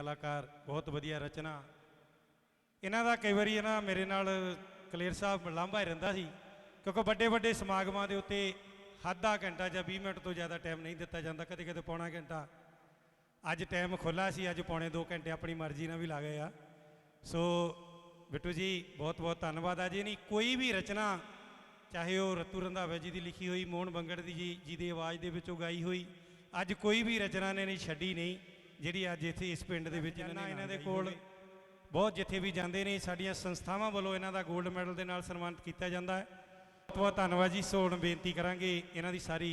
कलाकार बहुत वधिया रचना। इन्हां दा कई वारी ना मेरे नाल कलेर साहब लांभा ही रहिंदा सी, क्योंकि वड्डे वड्डे समागमां दे उत्ते आधा घंटा या 20 मिनट तो ज़्यादा टाइम नहीं दिता जाता, कदे कदे पौना घंटा। अज टाइम खुला सी, अज पौने 2 घंटे अपनी मर्जी नाल भी ला गए आ। सो बिट्टू जी बहुत बहुत धन्नवाद। अज नहीं कोई भी रचना, चाहे वह रत्तू रंधावा जी की लिखी हुई, मोहन बंगड़ दी जी की आवाज़ के विचों गाई हुई, अज कोई भी रचना ने नहीं छड्डी नहीं जिहड़ी अज इत्थे इस पिंड दे विच इन्हां दे कोल बहुत जिथे भी जाते हैं साडियां संस्थावां वालों इन्हां दा गोल्ड मैडल के नाल सन्मानित किया जाता है। बहुत बहुत धन्नवाद जी। सो हुण बेनती करांगे इन्हां दी सारी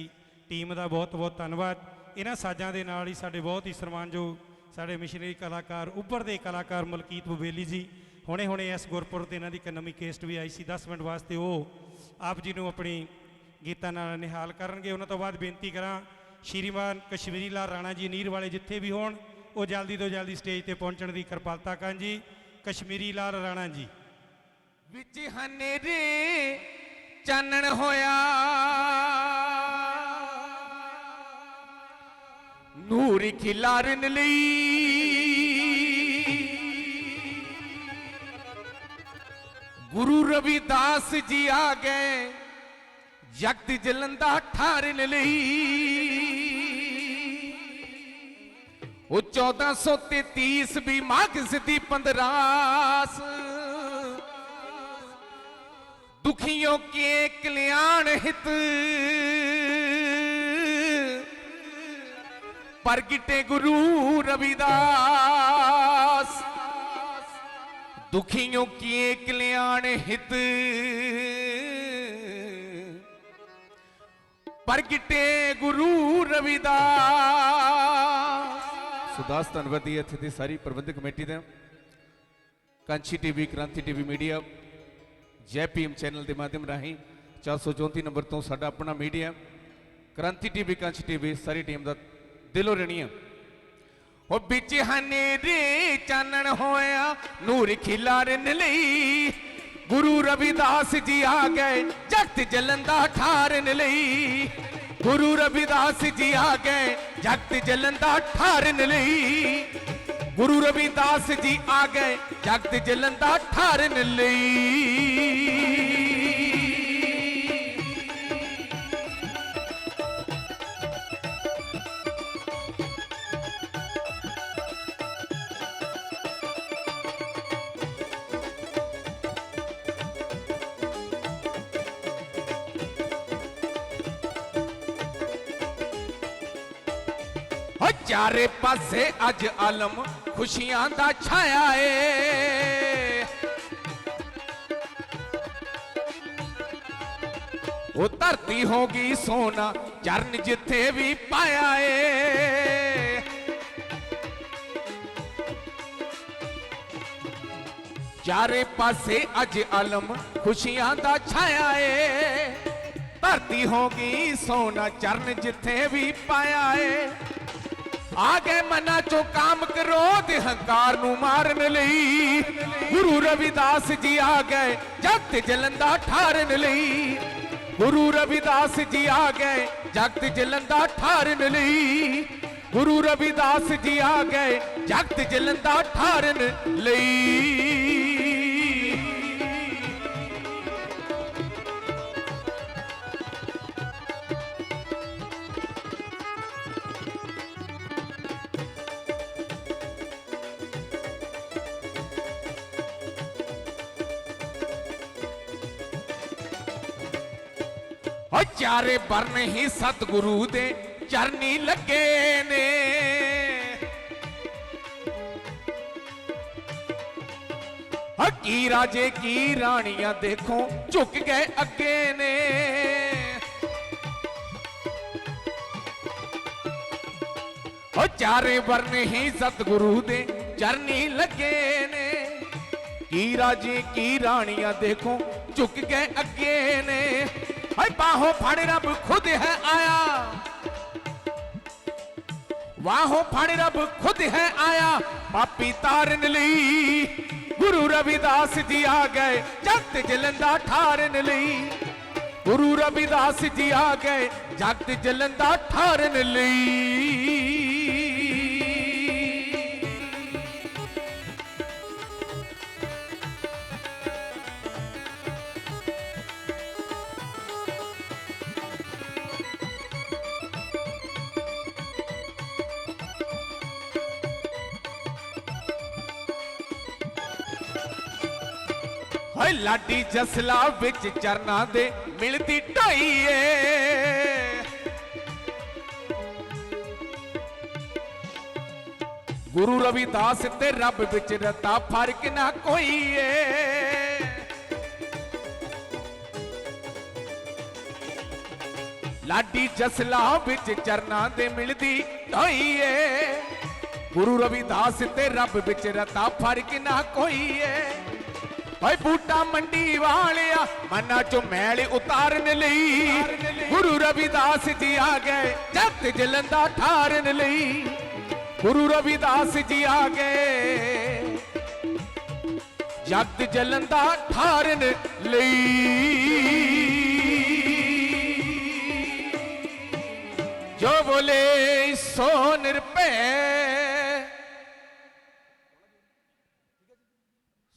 टीम का बहुत बहुत धन्नवाद। इन्हां साजां दे नाल ही साडे बहुत ही सन्मानयोग साडे मिशनरी कलाकार उभरदे कलाकार मलकीत बबेली जी हुणे हुणे इस गुरपुरब ते इन्हां दी इक नवीं केस्ट भी आई सी 10 मिनट वास्ते, वो आप जी नूं अपनी गीतां नाल निहाल करनगे। उन्हां तों बाद बेनती करां श्रीमान कश्मीरी लाल राणा जी नीर वाले जिथे भी होण वो जल्दी तो जल्दी स्टेज पर पहुंचने की कृपालता करें जी। कश्मीरी लाल राणा जी। विच हनेरे चानण होया नूर खिलारन लई, गुरु रविदास जी आ गए जगत जलंदा ठारन लई। वो 1433 भी माघ सिद्धि 15 दुखियों के कल्याण हित प्रगटे गुरु रविदास। दुखियों के कल्याण हित प्रगटे गुरु रविदास। सुदास धनवादी इत्थे दी सारी प्रबंधक कमेटी दे, कांची टीवी, क्रांति टीवी मीडिया, जय पीएम चैनल के माध्यम राही 434 नंबर तो साडा अपना मीडिया क्रांति टीवी, कांची टीवी सारी टीम का दिलों रनिया। और बिच हनेरे चानण होया नूर खिलारन लई, गुरु रविदास जी आ गए जगत जलंदा ठारन लई। गुरु रविदास जी आ गए जगत जलंदा ठारन लई। गुरु रविदास जी आ गए जगत जलंदा ठारन लई। चारे पासे अज आलम खुशियां दा छाया है। वो धरती होगी सोना चरण जिथे भी पाया है। चारे पासे अज आलम खुशियां दा छाया है। धरती होगी सोना चरण जिथे भी पाया है। आगे मना चो काम क्रोध हंकार नू मारन लई। गुरु रविदास जी आ गए जगत जलंदा ठारन लई। गुरु रविदास जी आ गए जगत जलंदा ठारन लई। गुरु रविदास जी आ गए जगत जलंदा ठारन लई। चारे बरन ही सतगुरु दे चरनी लगे ने। की राजे की रानियां देखो झुक गए अगे ने। चारे बरन ही सतगुरु दे चरनी लगे ने। की राजे की रानियां देखो झुक गए अगे ने। बाहों फड़ रब खुद है आया, बाहों फड़ रब खुद है आया पापी तारन लई। गुरु रविदास जी आ गए जगत जलंदा ठारन लई। गुरु रविदास जी आ गए जगत जलंदा ठारन लई। ਓਏ ਲਾਡੀ ਜਸਲਾ ਵਿੱਚ ਚਰਨਾਂ ਦੇ ਮਿਲਦੀ ਢਾਈ ਏ ਗੁਰੂ ਰਵਿਦਾਸ ਤੇ ਰੱਬ ਵਿੱਚ ਰਤਾ ਫਰਕ ਨਾ ਕੋਈ ਏ ਲਾਡੀ ਜਸਲਾ ਵਿੱਚ ਚਰਨਾਂ ਦੇ ਮਿਲਦੀ ਢਾਈ ਏ ਗੁਰੂ ਰਵਿਦਾਸ ਤੇ ਰੱਬ ਵਿੱਚ ਰਤਾ ਫਰਕ ਨਾ ਕੋਈ ਏ ਓਏ ਬੂਟਾ ਮੰਡੀ ਵਾਲਿਆ ਮਨਾਂ ਚੋਂ ਮੈਲ ਉਤਾਰਨ ਲਈ ਗੁਰੂ ਰਵਿਦਾਸ ਜੀ ਆ ਗਏ ਜੱਤ ਜਲੰਦਾ ਠਾਰਨ ਲਈ ਗੁਰੂ ਰਵਿਦਾਸ ਜੀ ਆ ਗਏ ਜਗਤ ਜਲੰਦਾ ਠਾਰਨ ਲਈ ਜੋ ਬੋਲੇ ਸੋ ਨਿਰਭੈ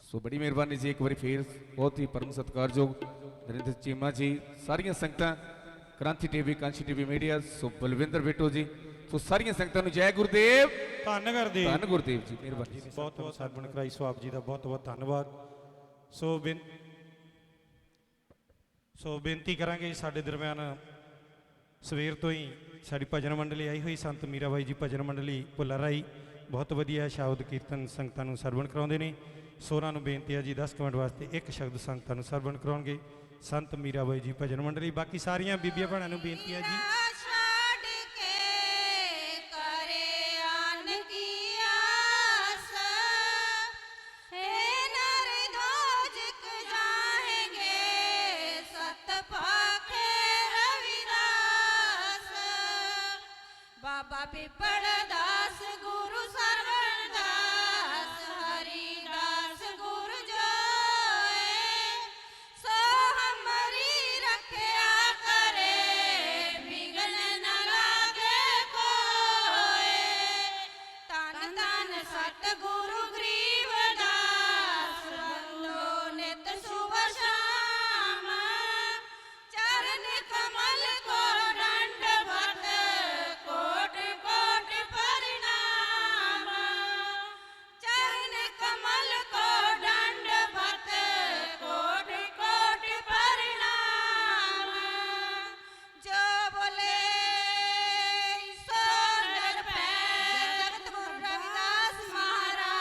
ਸੋ ਬੜੀ ਮਿਹਰਬਾਨੀ ਜੀ ਇੱਕ ਵਾਰੀ ਫੇਰ ਬਹੁਤ ਹੀ ਪਰਮ ਸਤਿਕਾਰਯੋਗ ਨਰਿੰਦਰ ਚੀਮਾ ਜੀ ਸਾਰੀਆਂ ਸੰਗਤਾਂ ਕ੍ਰਾਂਤੀ ਟੀਵੀ ਕਾਂਸ਼ੀ ਟੀਵੀ ਮੀਡੀਆ ਸੋ ਬਲਵਿੰਦਰ ਬਿੱਟੂ ਜੀ ਸੋ ਸਾਰੀਆਂ ਸੰਗਤਾਂ ਨੂੰ ਜੈ ਗੁਰਦੇਵ ਧੰਨ ਗੁਰਦੇਵ ਧੰਨ ਗੁਰਦੇਵ ਜੀ ਮਿਹਰਬਾਨੀ ਬਹੁਤ ਬਹੁਤ ਸਰਵਣ ਕਰਾਈ ਸੋ ਆਪ ਜੀ ਦਾ ਬਹੁਤ ਬਹੁਤ ਧੰਨਵਾਦ ਸੋ ਬੇਨਤੀ ਕਰਾਂਗੇ ਸਾਡੇ ਦਰਮਿਆਨ ਸਵੇਰ ਤੋਂ ਹੀ ਸਾਡੀ ਭਜਨ ਮੰਡਲੀ ਆਈ ਹੋਈ ਸੰਤ ਮੀਰਾ ਬਾਈ ਜੀ ਭਜਨ ਮੰਡਲੀ ਭੁੱਲਰ ਰਾਈ ਬਹੁਤ ਵਧੀਆ ਸ਼ਬਦ ਕੀਰਤਨ ਸੰਗਤਾਂ ਨੂੰ ਸਰਵਣ ਕਰਾਉਂਦੇ ਨੇ ਸੋ ਉਹਨਾਂ ਨੂੰ ਬੇਨਤੀ ਹੈ ਜੀ 10 ਮਿੰਟ ਵਾਸਤੇ ਇੱਕ ਸ਼ਬਦ ਸੰਗਤਾਂ ਨੂੰ ਸਰਵਣ ਕਰਾਉਣਗੇ ਸੰਤ ਮੀਰਾ ਬਾਈ ਜੀ ਭਜਨ ਮੰਡਲੀ ਬਾਕੀ ਸਾਰੀਆਂ ਬੀਬੀਆਂ ਭੈਣਾਂ ਨੂੰ ਬੇਨਤੀ ਹੈ ਜੀ ਬਾਬਾ ਪਿੱਪੜ ਦਾਸ ਗੁਰੂ ਸਰਵਣ ਦਾਸ ਹਰੀ ਦਾਸ ਗੁਰ ਜੋਏ ਸੋ ਹਮਰੀ ਰੱਖਿਆ ਕਰੇ ਵਿਗਨ ਨ ਲਾਗੇ ਕੋਏ ਤਨ ਤਨ ਸਤ ਗੁਰੂ ਗਰੀਬ ਦਾਸ ਬੰਦੋ ਨਿਤ ਸੁਬਹ ਸ਼ਾਮ ਚਰਨ ਕਮਲ ਕੋ ਦੰਡਵਤ ਕੋਟ ਕੋਟ ਪ੍ਰਣਾਮ ਚਰਨ ਕਮਲ ਕੋ ਦੰਡਵਤ ਕੋਟ ਕੋਟ ਪ੍ਰਣਾਮ ਜੋ ਬੋਲੇ ਸੋ ਨਿਰਭੈ ਜਗਤ ਗੁਰੂ ਰਵਿਦਾਸ ਮਹਾਰਾਜ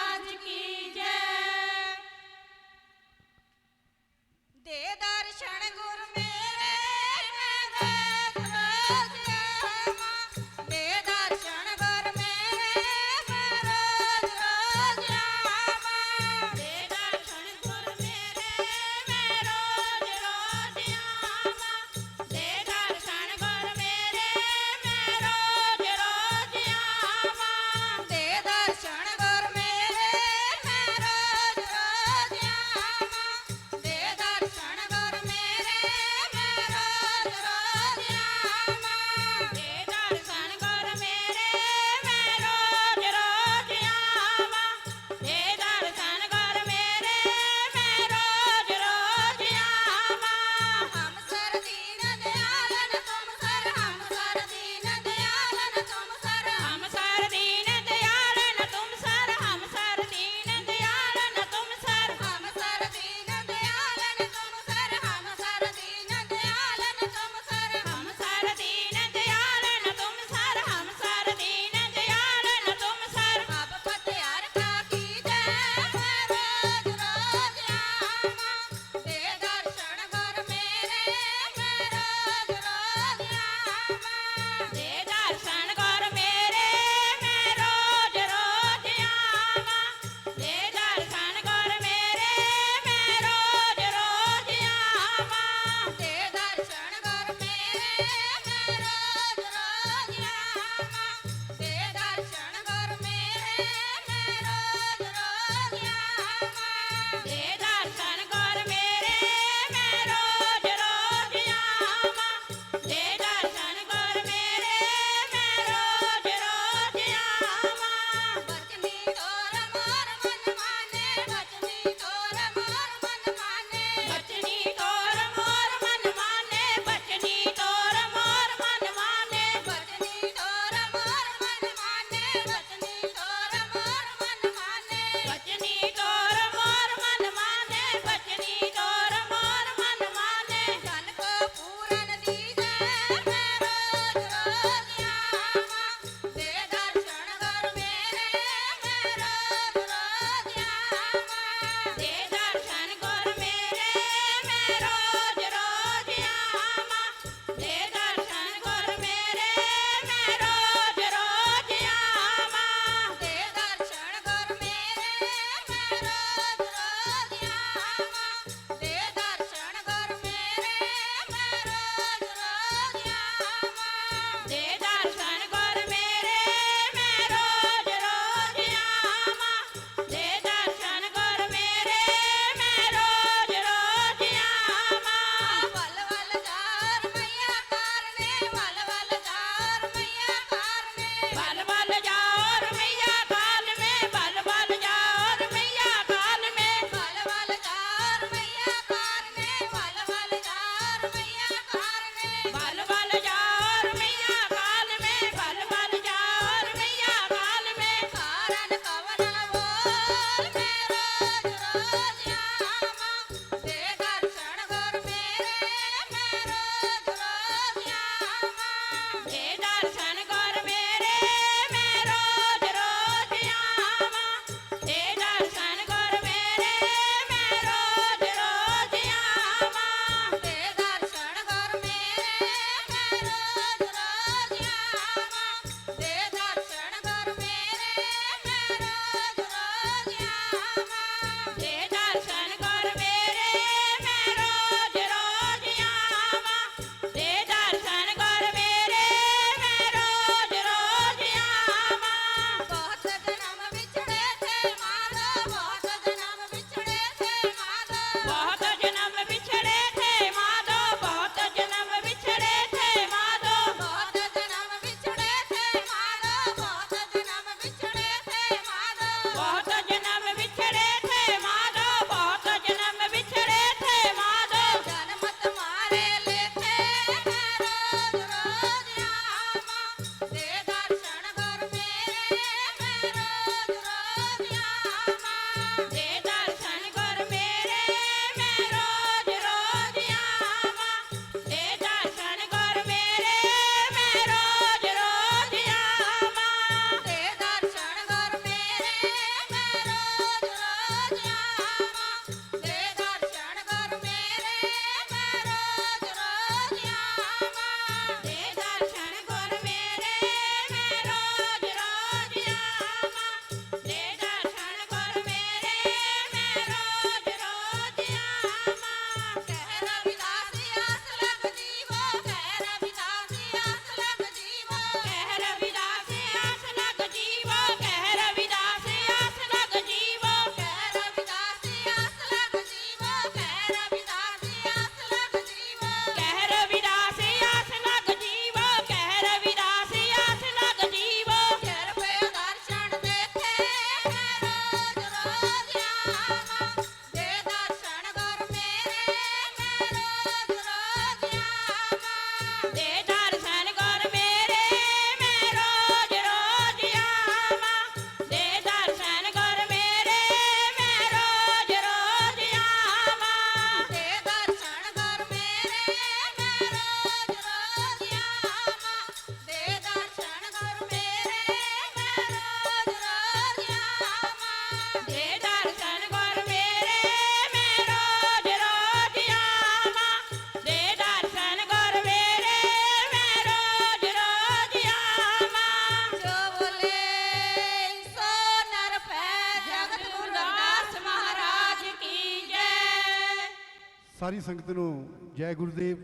ਸਾਰੀ ਸੰਗਤ ਨੂੰ ਜੈ ਗੁਰਦੇਵ,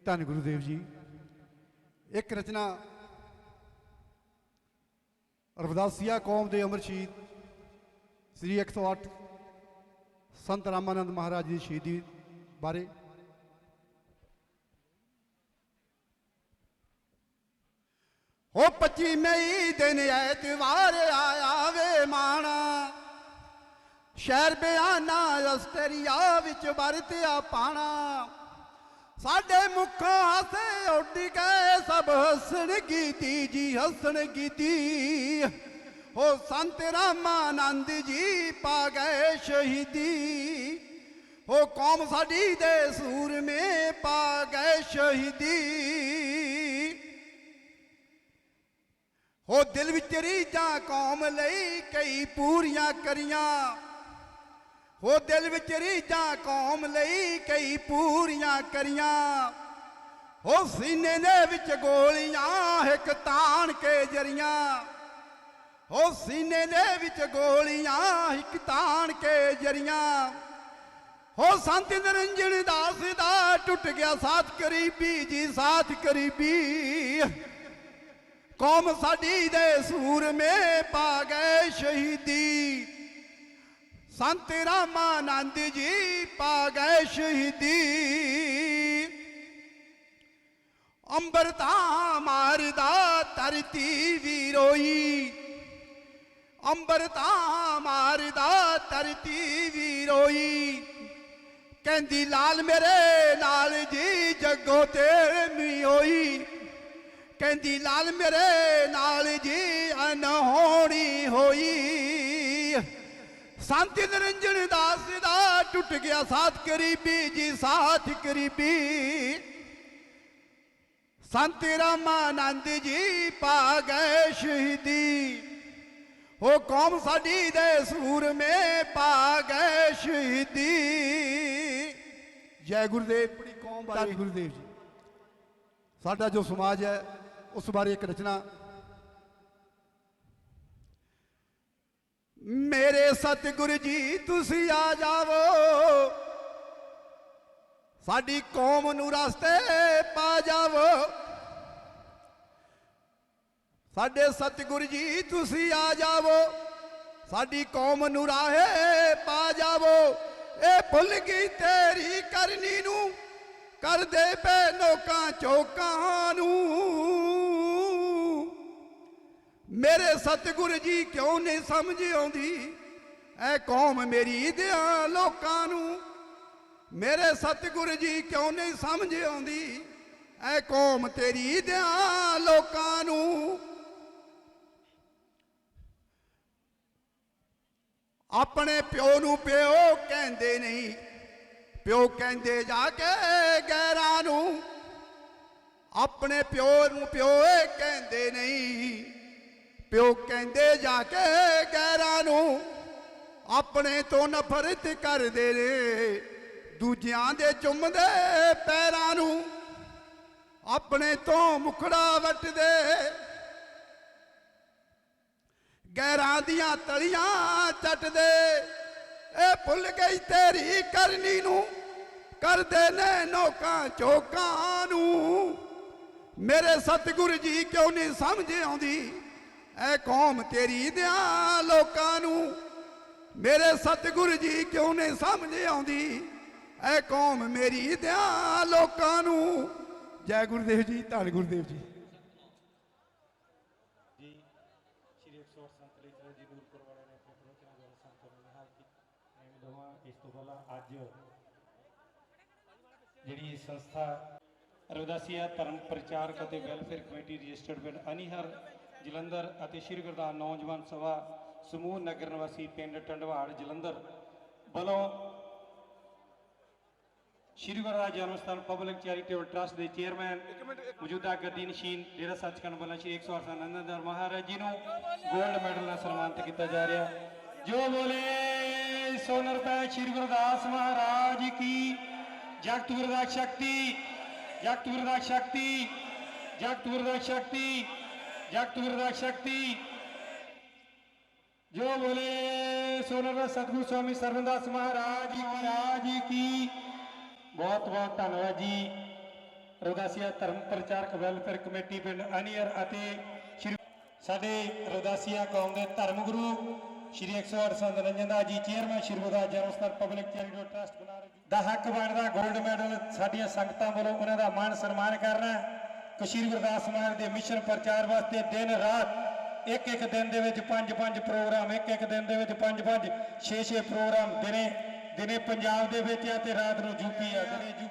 ਧੰਨ ਗੁਰੂਦੇਵ ਜੀ। ਇੱਕ ਰਚਨਾ ਰਵਿਦਾਸੀਆ ਕੌਮ ਦੇ ਅਮਰ ਸ਼ਹੀਦ ਸ੍ਰੀ 108 ਸੰਤ ਰਾਮਾਨੰਦ ਮਹਾਰਾਜ ਦੀ ਸ਼ਹੀਦੀ ਬਾਰੇ। ਹੋ 25 ਮਈ ਦਿਨ ਐਤਵਾਰ ਆਇਆ ਵੇ ਮਾਣਾ, ਸ਼ਹਿਰ ਬਿਆਨਾ ਅਸਟਰੀਆ ਵਿੱਚ ਵਰਤਿਆ ਪਾਣਾ। ਸਾਡੇ ਮੁੱਖੋਂ ਹਾਸੇ ਉੱਡ ਗਏ ਸਭ ਹੱਸਣ ਗੀਤੀ ਜੀ ਹੱਸਣ ਗੀਤੀ। ਹੋ ਸੰਤ ਰਾਮਾਨੰਦ ਜੀ ਪਾ ਗਏ ਸ਼ਹੀਦੀ। ਹੋ ਕੌਮ ਸਾਡੀ ਦੇ ਸੂਰਮੇ ਪਾ ਗਏ ਸ਼ਹੀਦੀ। ਹੋ ਦਿਲ ਵਿੱਚ ਰੀਝਾਂ ਕੌਮ ਲਈ ਕਈ ਪੂਰੀਆਂ ਕਰੀਆਂ। ਹੋ ਦਿਲ ਵਿੱਚ ਰੀਝਾਂ ਕੌਮ ਲਈ ਕਈ ਪੂਰੀਆਂ ਕਰੀਆਂ। ਹੋ ਸੀਨੇ ਦੇ ਵਿੱਚ ਗੋਲੀਆਂ ਇੱਕ ਤਾਣ ਕੇ ਜਰੀਆਂ। ਹੋ ਸੀਨੇ ਦੇ ਵਿੱਚ ਗੋਲੀਆਂ ਇੱਕ ਤਾਣ ਕੇ ਜਰੀਆਂ। ਹੋ ਸੰਤ ਨਿਰੰਜਨ ਦਾਸ ਦਾ ਟੁੱਟ ਗਿਆ ਸਾਥ ਕਰੀਬੀ ਜੀ ਸਾਥ ਕਰੀਬੀ। ਕੌਮ ਸਾਡੀ ਦੇ ਸੂਰਮੇ ਪਾ ਗਏ ਸ਼ਹੀਦੀ। ਸੰਤ ਰਾਮਾਨੰਦ ਜੀ ਪਾ ਗਏ ਸ਼ਹੀਦੀ। ਅੰਬਰਤਾ ਮਾਰਦਾ ਧਰਤੀ ਵੀ ਰੋਈ। ਅੰਬਰਤਾ ਮਾਰਦਾ ਧਰਤੀ ਵੀ ਰੋਈ। ਕਹਿੰਦੀ ਲਾਲ ਮੇਰੇ ਨਾਲ ਜੀ ਜੱਗੋ ਤੇਰੀ ਹੋਈ। ਕਹਿੰਦੀ ਲਾਲ ਮੇਰੇ ਨਾਲ ਜੀ ਅਨਹੋਣੀ ਹੋਈ। ਸੰਤ ਨਿਰੰਜਨ ਦਾਸ ਦਾ ਟੁੱਟ ਗਿਆ ਸਾਥ ਕਰੀਬੀ ਜੀ ਸਾਥ ਕਰੀਬੀ। ਸੰਤ ਰਾਮਾਨੰਦ ਜੀ ਪਾ ਗਏ ਸ਼ਹੀਦੀ। ਉਹ ਕੌਮ ਸਾਡੀ ਦੇ ਸੂਰਮੇ ਪਾ ਗਏ ਸ਼ਹੀਦੀ। ਜੈ ਗੁਰਦੇਵ। ਬੜੀ ਕੌਮ ਬਾਰੇ ਗੁਰਦੇਵ ਜੀ। ਸਾਡਾ ਜੋ ਸਮਾਜ ਹੈ ਉਸ ਬਾਰੇ ਇੱਕ ਰਚਨਾ। ਮੇਰੇ ਸਤਿਗੁਰੂ ਜੀ ਤੁਸੀਂ ਆ ਜਾਵੋ, ਸਾਡੀ ਕੌਮ ਨੂੰ ਰਸਤੇ ਪਾ ਜਾਵੋ। ਸਾਡੇ ਸਤਿਗੁਰੂ ਜੀ ਤੁਸੀਂ ਆ ਜਾਵੋ, ਸਾਡੀ ਕੌਮ ਨੂੰ ਰਾਹੇ ਪਾ ਜਾਵੋ। ਇਹ ਭੁੱਲ ਗਈ ਤੇਰੀ ਕਰਨੀ ਨੂੰ, ਕਰਦੇ ਪਏ ਲੋਕਾਂ ਚੋਕਾਂ ਨੂੰ। ਮੇਰੇ ਸਤਿਗੁਰੂ ਜੀ ਕਿਉਂ ਨਹੀਂ ਸਮਝ ਆਉਂਦੀ ਐ ਕੌਮ ਮੇਰੀ ਦਿਆਂ ਲੋਕਾਂ ਨੂੰ। ਮੇਰੇ ਸਤਿਗੁਰੂ ਜੀ ਕਿਉਂ ਨਹੀਂ ਸਮਝ ਆਉਂਦੀ ਐ ਕੌਮ ਤੇਰੀ ਦਿਆਂ ਲੋਕਾਂ ਨੂੰ। ਆਪਣੇ ਪਿਓ ਨੂੰ ਪਿਓ ਕਹਿੰਦੇ ਨਹੀਂ, ਪਿਓ ਕਹਿੰਦੇ ਜਾ ਕੇ ਗੈਰਾਂ ਨੂੰ। ਆਪਣੇ ਪਿਓ ਨੂੰ ਪਿਓ ਕਹਿੰਦੇ ਨਹੀਂ, ਪਿਓ ਕਹਿੰਦੇ ਜਾ ਕੇ ਗੈਰਾਂ ਨੂੰ। ਆਪਣੇ ਤੋਂ ਨਫ਼ਰਤ ਕਰਦੇ ਨੇ, ਦੂਜਿਆਂ ਦੇ ਚੁੰਮਦੇ ਪੈਰਾਂ ਨੂੰ। ਆਪਣੇ ਤੋਂ ਮੁਖੜਾ ਵੱਟਦੇ, ਗੈਰਾਂ ਦੀਆਂ ਤਲੀਆਂ ਚੱਟਦੇ। ਇਹ ਭੁੱਲ ਗਈ ਤੇਰੀ ਕਰਨੀ ਨੂੰ, ਕਰਦੇ ਨੇ ਨੋਕਾਂ ਚੋਕਾਂ ਨੂੰ। ਮੇਰੇ ਸਤਿਗੁਰੂ ਜੀ ਕਿਉਂ ਨਹੀਂ ਸਮਝ ਆਉਂਦੀ ਐ ਕੌਮ ਤੇਰੀ ਦਿਆਂ ਲੋਕਾਂ ਨੂੰ। ਮੇਰੇ ਸਤਿਗੁਰੂ ਜੀ ਕਿਉਂ ਨਹੀਂ ਸਮਝ ਆਉਂਦੀ ਐ ਕੌਮ ਮੇਰੀ ਦਿਆਂ ਲੋਕਾਂ ਨੂੰ। ਜੈ ਗੁਰਦੇਵ ਜੀ, ਧੰਨ ਗੁਰਦੇਵ ਜੀ। ਇਸ ਤੋਂ ਪਹਿਲਾਂ ਅੱਜ ਜਿਹੜੀ ਸੰਸਥਾ ਰਵਿਦਾਸੀਆ ਧਰਮ ਪ੍ਰਚਾਰਕ ਅਤੇ ਵੈਲਫੇਅਰ ਕਮੇਟੀ ਰਜਿਸਟਰਡ ਪਿੰਡ ਅਨੀਹਰ ਜਲੰਧਰ ਅਤੇ ਸ਼੍ਰੀ ਗੁਰਦਾਸ ਨੌਜਵਾਨ ਸਭਾ ਸਮੂਹ ਨਗਰ ਨਿਵਾਸੀ ਪਿੰਡ ਟੰਡਵਾੜ ਜਲੰਧਰ ਵੱਲੋਂ ਸ਼੍ਰੀ ਗੁਰਦਾਸ ਜਨਮ ਸਥਾਨ ਪਬਲਿਕ ਚੈਰੀਟੇਬਲ ਟਰਸਟ ਦੇ ਚੇਅਰਮੈਨ ਮੌਜੂਦਾ ਗੱਦੀ ਨਸ਼ੀਨ ਡੇਰਾ ਸੱਚਖੰਡ ਵੱਲੋਂ ਸ਼੍ਰੀ 108 ਆਨੰਦ ਮਹਾਰਾਜ ਜੀ ਨੂੰ ਗੋਲਡ ਮੈਡਲ ਨਾਲ ਸਨਮਾਨਿਤ ਕੀਤਾ ਜਾ ਰਿਹਾ। ਜੋ ਬੋਲੇ ਸੋ ਨਿਰਭੈ ਸ਼੍ਰੀ ਗੁਰਦਾਸ ਮਹਾਰਾਜ ਕੀ। ਜਗਤ ਗੁਰਦਾਸ ਸ਼ਕਤੀ, ਜਗਤ ਗੁਰਦਾਸ ਸ਼ਕਤੀ, ਜਗਤ ਗੁਰਦਾਸ ਸ਼ਕਤੀ, ਜਗਤ ਗੁਰਦਾਸ ਸ਼ਕਤੀ। ਜੋ ਬੋਲੇ ਸੋ ਨਿਰਭੈ ਸਤਿਗੁਰੂ स्वामी ਸਰਵਨਦਾਸ ਮਹਾਰਾਜ ਕੀ। ਬਹੁਤ ਬਹੁਤ ਧੰਨਵਾਦ ਜੀ। ਰਵਿਦਾਸੀਆ ਧਰਮ ਪ੍ਰਚਾਰਕ ਵੈਲਫੇਅਰ ਕਮੇਟੀ ਪਿੰਡ ਅਨੀਅਰ ਅਤੇ ਸ਼੍ਰੀ ਸਾਡੇ ਰਵਿਦਾਸੀਆ ਕੌਮ ਦੇ ਧਰਮ ਗੁਰੂ ਸ਼੍ਰੀ 108 ਸੰਤ ਨਿਰੰਜਨ ਦਾਸ ਜੀ ਚੇਅਰਮੈਨ ਸ਼੍ਰੀ ਗੁਰਦਾਸ ਜਨਮ ਸਥਾਨ ਪਬਲਿਕ ਚੈਰੀਟੇਬਲ ਟਰਸਟ ਬਨਾਰਸ ਦਾ ਹੱਕ ਬਣਦਾ 골ਡ ਮੈਡਲ ਸਾਡੀਆਂ ਸੰਗਤਾਂ ਵੱਲੋਂ ਉਹਨਾਂ ਦਾ ਮਾਣ ਸਨਮਾਨ ਕਰਨਾ। ਸ਼੍ਰੀ ਗੁਰਦਾਸ ਮਹਾਰਾਜ ਦੇ ਮਿਸ਼ਨ ਪ੍ਰਚਾਰ ਵਾਸਤੇ ਦਿਨ ਰਾਤ ਇੱਕ ਇੱਕ ਦਿਨ ਦੇ ਵਿੱਚ 5-5 ਪ੍ਰੋਗਰਾਮ, ਇੱਕ ਇੱਕ ਦਿਨ ਦੇ ਵਿੱਚ 5-5 6-6 ਪ੍ਰੋਗਰਾਮ ਦਿਨੇ ਪੰਜਾਬ ਦੇ ਵਿੱਚ ਆ ਤੇ ਰਾਤ ਨੂੰ ਯੂਪੀ ਆ,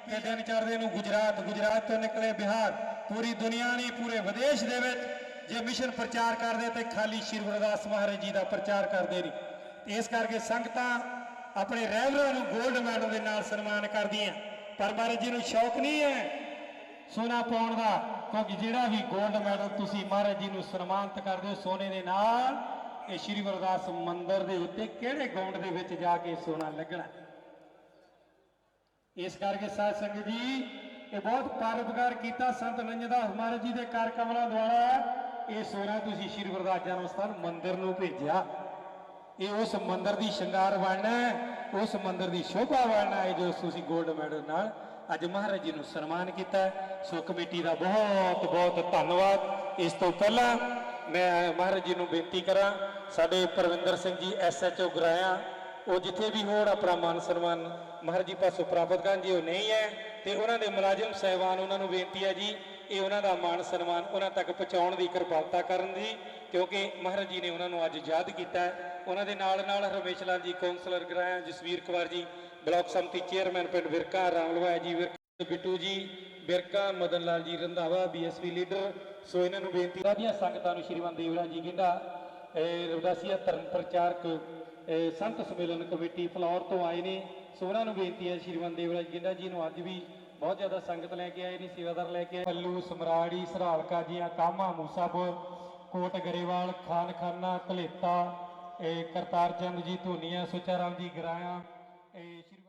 ਤੇ ਦਿਨ ਚੜ੍ਹਦੇ ਨੂੰ ਗੁਜਰਾਤ ਤੋਂ ਨਿਕਲੇ ਬਿਹਾਰ, ਪੂਰੀ ਦੁਨੀਆ ਨਹੀਂ ਪੂਰੇ ਵਿਦੇਸ਼ ਦੇ ਵਿੱਚ ਜੇ ਮਿਸ਼ਨ ਪ੍ਰਚਾਰ ਕਰਦੇ ਤੇ ਖਾਲੀ ਸ਼੍ਰੀ ਗੁਰਦਾਸ ਮਹਾਰਾਜ ਜੀ ਦਾ ਪ੍ਰਚਾਰ ਕਰਦੇ ਨਹੀਂ। ਤੇ ਇਸ ਕਰਕੇ ਸੰਗਤਾਂ ਆਪਣੇ ਰਹਿਬਰਾਂ ਨੂੰ 골ਡ ਮੈਡਲ ਦੇ ਨਾਲ ਸਨਮਾਨ ਕਰਦੀਆਂ। ਪਰ ਮਹਾਰਾਜ ਜੀ ਨੂੰ ਸ਼ੌਕ ਨਹੀਂ ਹੈ ਸੋਨਾ ਪਾਉਣ ਦਾ, ਕਿਉਂਕਿ ਜਿਹੜਾ ਵੀ 골ਡ ਮੈਡਲ ਤੁਸੀਂ ਮਹਾਰਾਜ ਜੀ ਨੂੰ ਸਨਮਾਨਿਤ ਕਰਦੇ ਹੋ ਸੋਨੇ ਦੇ ਨਾਲ, ਇਹ ਸ਼੍ਰੀ ਗੁਰਦਾਸ ਮੰਦਿਰ ਦੇ ਉੱਤੇ ਕਿਹੜੇ ਗਾਉਂਡ ਦੇ ਵਿੱਚ ਜਾ ਕੇ ਸੋਨਾ ਲੱਗਣਾ। ਇਸ ਕਰਕੇ ਸਾਧ ਸੰਗਤ ਜੀ ਇਹ ਬਹੁਤ ਪਰਉਪਕਾਰ ਕੀਤਾ ਸੰਤ ਨਿਰੰਜਨ ਦਾਸ ਮਹਾਰਾਜ ਜੀ ਦੇ ਕਰ ਕਮਲਾਂ ਦੁਆਰਾ। ਇਹ ਸੋਨਾ ਤੁਸੀਂ ਸ਼੍ਰੀ ਗੁਰਦਾਸ ਜਨਮ ਸਥਾਨ ਮੰਦਿਰ ਨੂੰ ਭੇਜਿਆ, ਇਹ ਉਸ ਮੰਦਿਰ ਦੀ ਸ਼ਿੰਗਾਰ ਬਣਨਾ, ਉਸ ਮੰਦਿਰ ਦੀ ਸ਼ੋਭਾ ਬਣਨਾ ਹੈ ਜੋ ਤੁਸੀਂ 골ਡ ਮੈਡਲ ਨਾਲ ਅੱਜ ਮਹਾਰਾਜ ਜੀ ਨੂੰ ਸਨਮਾਨ ਕੀਤਾ। ਸੋ ਕਮੇਟੀ ਦਾ ਬਹੁਤ ਬਹੁਤ ਧੰਨਵਾਦ। ਇਸ ਤੋਂ ਪਹਿਲਾਂ ਮੈਂ ਮਹਾਰਾਜ ਜੀ ਨੂੰ ਬੇਨਤੀ ਕਰਾਂ, ਸਾਡੇ ਪਰਵਿੰਦਰ ਸਿੰਘ ਜੀ SHO ਗਰਾਇਆ, ਉਹ ਜਿੱਥੇ ਵੀ ਹੋਣ ਆਪਣਾ ਮਾਨ ਸਨਮਾਨ ਮਹਾਰਾਜ ਜੀ ਪਾਸੋਂ ਪ੍ਰਾਪਤ ਕਰਨ। ਜੇ ਉਹ ਨਹੀਂ ਹੈ ਤੇ ਉਹਨਾਂ ਦੇ ਮੁਲਾਜ਼ਮ ਸਾਹਿਬਾਨ, ਉਹਨਾਂ ਨੂੰ ਬੇਨਤੀ ਹੈ ਜੀ ਇਹ ਉਹਨਾਂ ਦਾ ਮਾਨ ਸਨਮਾਨ ਉਹਨਾਂ ਤੱਕ ਪਹੁੰਚਾਉਣ ਦੀ ਕਿਰਪਾਲਤਾ ਕਰਨ ਦੀ, ਕਿਉਂਕਿ ਮਹਾਰਾਜ ਜੀ ਨੇ ਉਹਨਾਂ ਨੂੰ ਅੱਜ ਯਾਦ ਕੀਤਾ। ਉਹਨਾਂ ਦੇ ਨਾਲ ਨਾਲ ਰਮੇਸ਼ ਲਾਲ ਜੀ ਕੌਂਸਲਰ ਗਰਾਇਆ, ਜਸਵੀਰ ਕੁਮਾਰ ਜੀ ਬਲਾਕ ਸੰਮਤੀ ਚੇਅਰਮੈਨ ਪਿੰਡ ਵਿਰਕਾ, ਰਾਮ ਲਵਾਇਆ ਜੀ ਵਿਰਕਾ, ਬਿੱਟੂ ਜੀ ਵਿਰਕਾ, ਮਦਨ ਲਾਲ ਜੀ ਰੰਧਾਵਾ BSP ਲੀਡਰ। ਸੋ ਇਹਨਾਂ ਨੂੰ ਬੇਨਤੀ ਸਾਡੀਆਂ ਸੰਗਤਾਂ ਨੂੰ ਸ਼੍ਰੀਮਾਨ ਦੇਵੜਾ ਜੀ ਕਹਿੰਦਾ ਰਵਿਦਾਸੀਆ ਧਰਮ ਪ੍ਰਚਾਰਕ ਸੰਤ ਸਮੇਲਨ ਕਮੇਟੀ ਫਲੌਰ ਤੋਂ ਆਏ ਨੇ। ਸੋ ਉਹਨਾਂ ਨੂੰ ਬੇਨਤੀ ਹੈ ਸ਼੍ਰੀਮਾਨ ਦੇਵੜਾ ਜੀ ਕਹਿੰਦਾ ਜੀ ਨੂੰ ਅੱਜ ਵੀ ਬਹੁਤ ਜ਼ਿਆਦਾ ਸੰਗਤ ਲੈ ਕੇ ਆਏ ਨੇ, ਸੇਵਾਦਾਰ ਲੈ ਕੇ ਆਏ, ਪੱਲੂ ਸਮਰਾੜੀ ਸਰਾਲਕਾ ਜੀਆਂ ਕਾਮਾ ਮੂਸਾਪੁਰ ਕੋਟ ਗਰੇਵਾਲ ਖਾਨ ਖਾਨਾ ਧਲੇਤਾ ਕਰਤਾਰ ਚੰਦ ਜੀ ਧੋਨੀਆ ਸੁੱਚਾ ਰਾਮ ਜੀ ਗਰਾਇਆ ਸ਼੍ਰੀ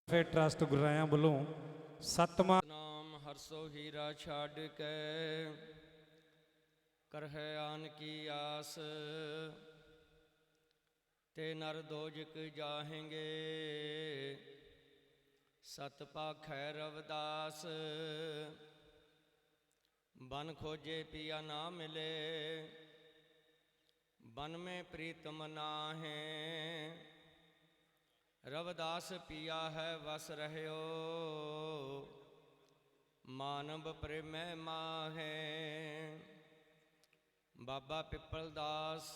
ਫੇ ਟਰਸਟ ਗੁਰਾਇਆ ਵੱਲੋਂ 7ਵਾਂ ਨਾਮ ਹਰਸੋ ਹੀਰਾ ਛੱਡ ਕੇ ਕਰਹਿ ਆਨ ਕੀ ਆਸ ਤੇ ਨਰ ਦੋਜਕ ਜਾਹੇਂਗੇ ਸਤ ਪਾਖੈ ਰਵਦਾਸ ਬਨ ਖੋਜੇ ਪਿਆ ਨਾ ਮਿਲੇ बन में प्रीतम नाहे रविदास पिया है वस रह्यो मानव प्रेम माहे। बाबा पिपल दास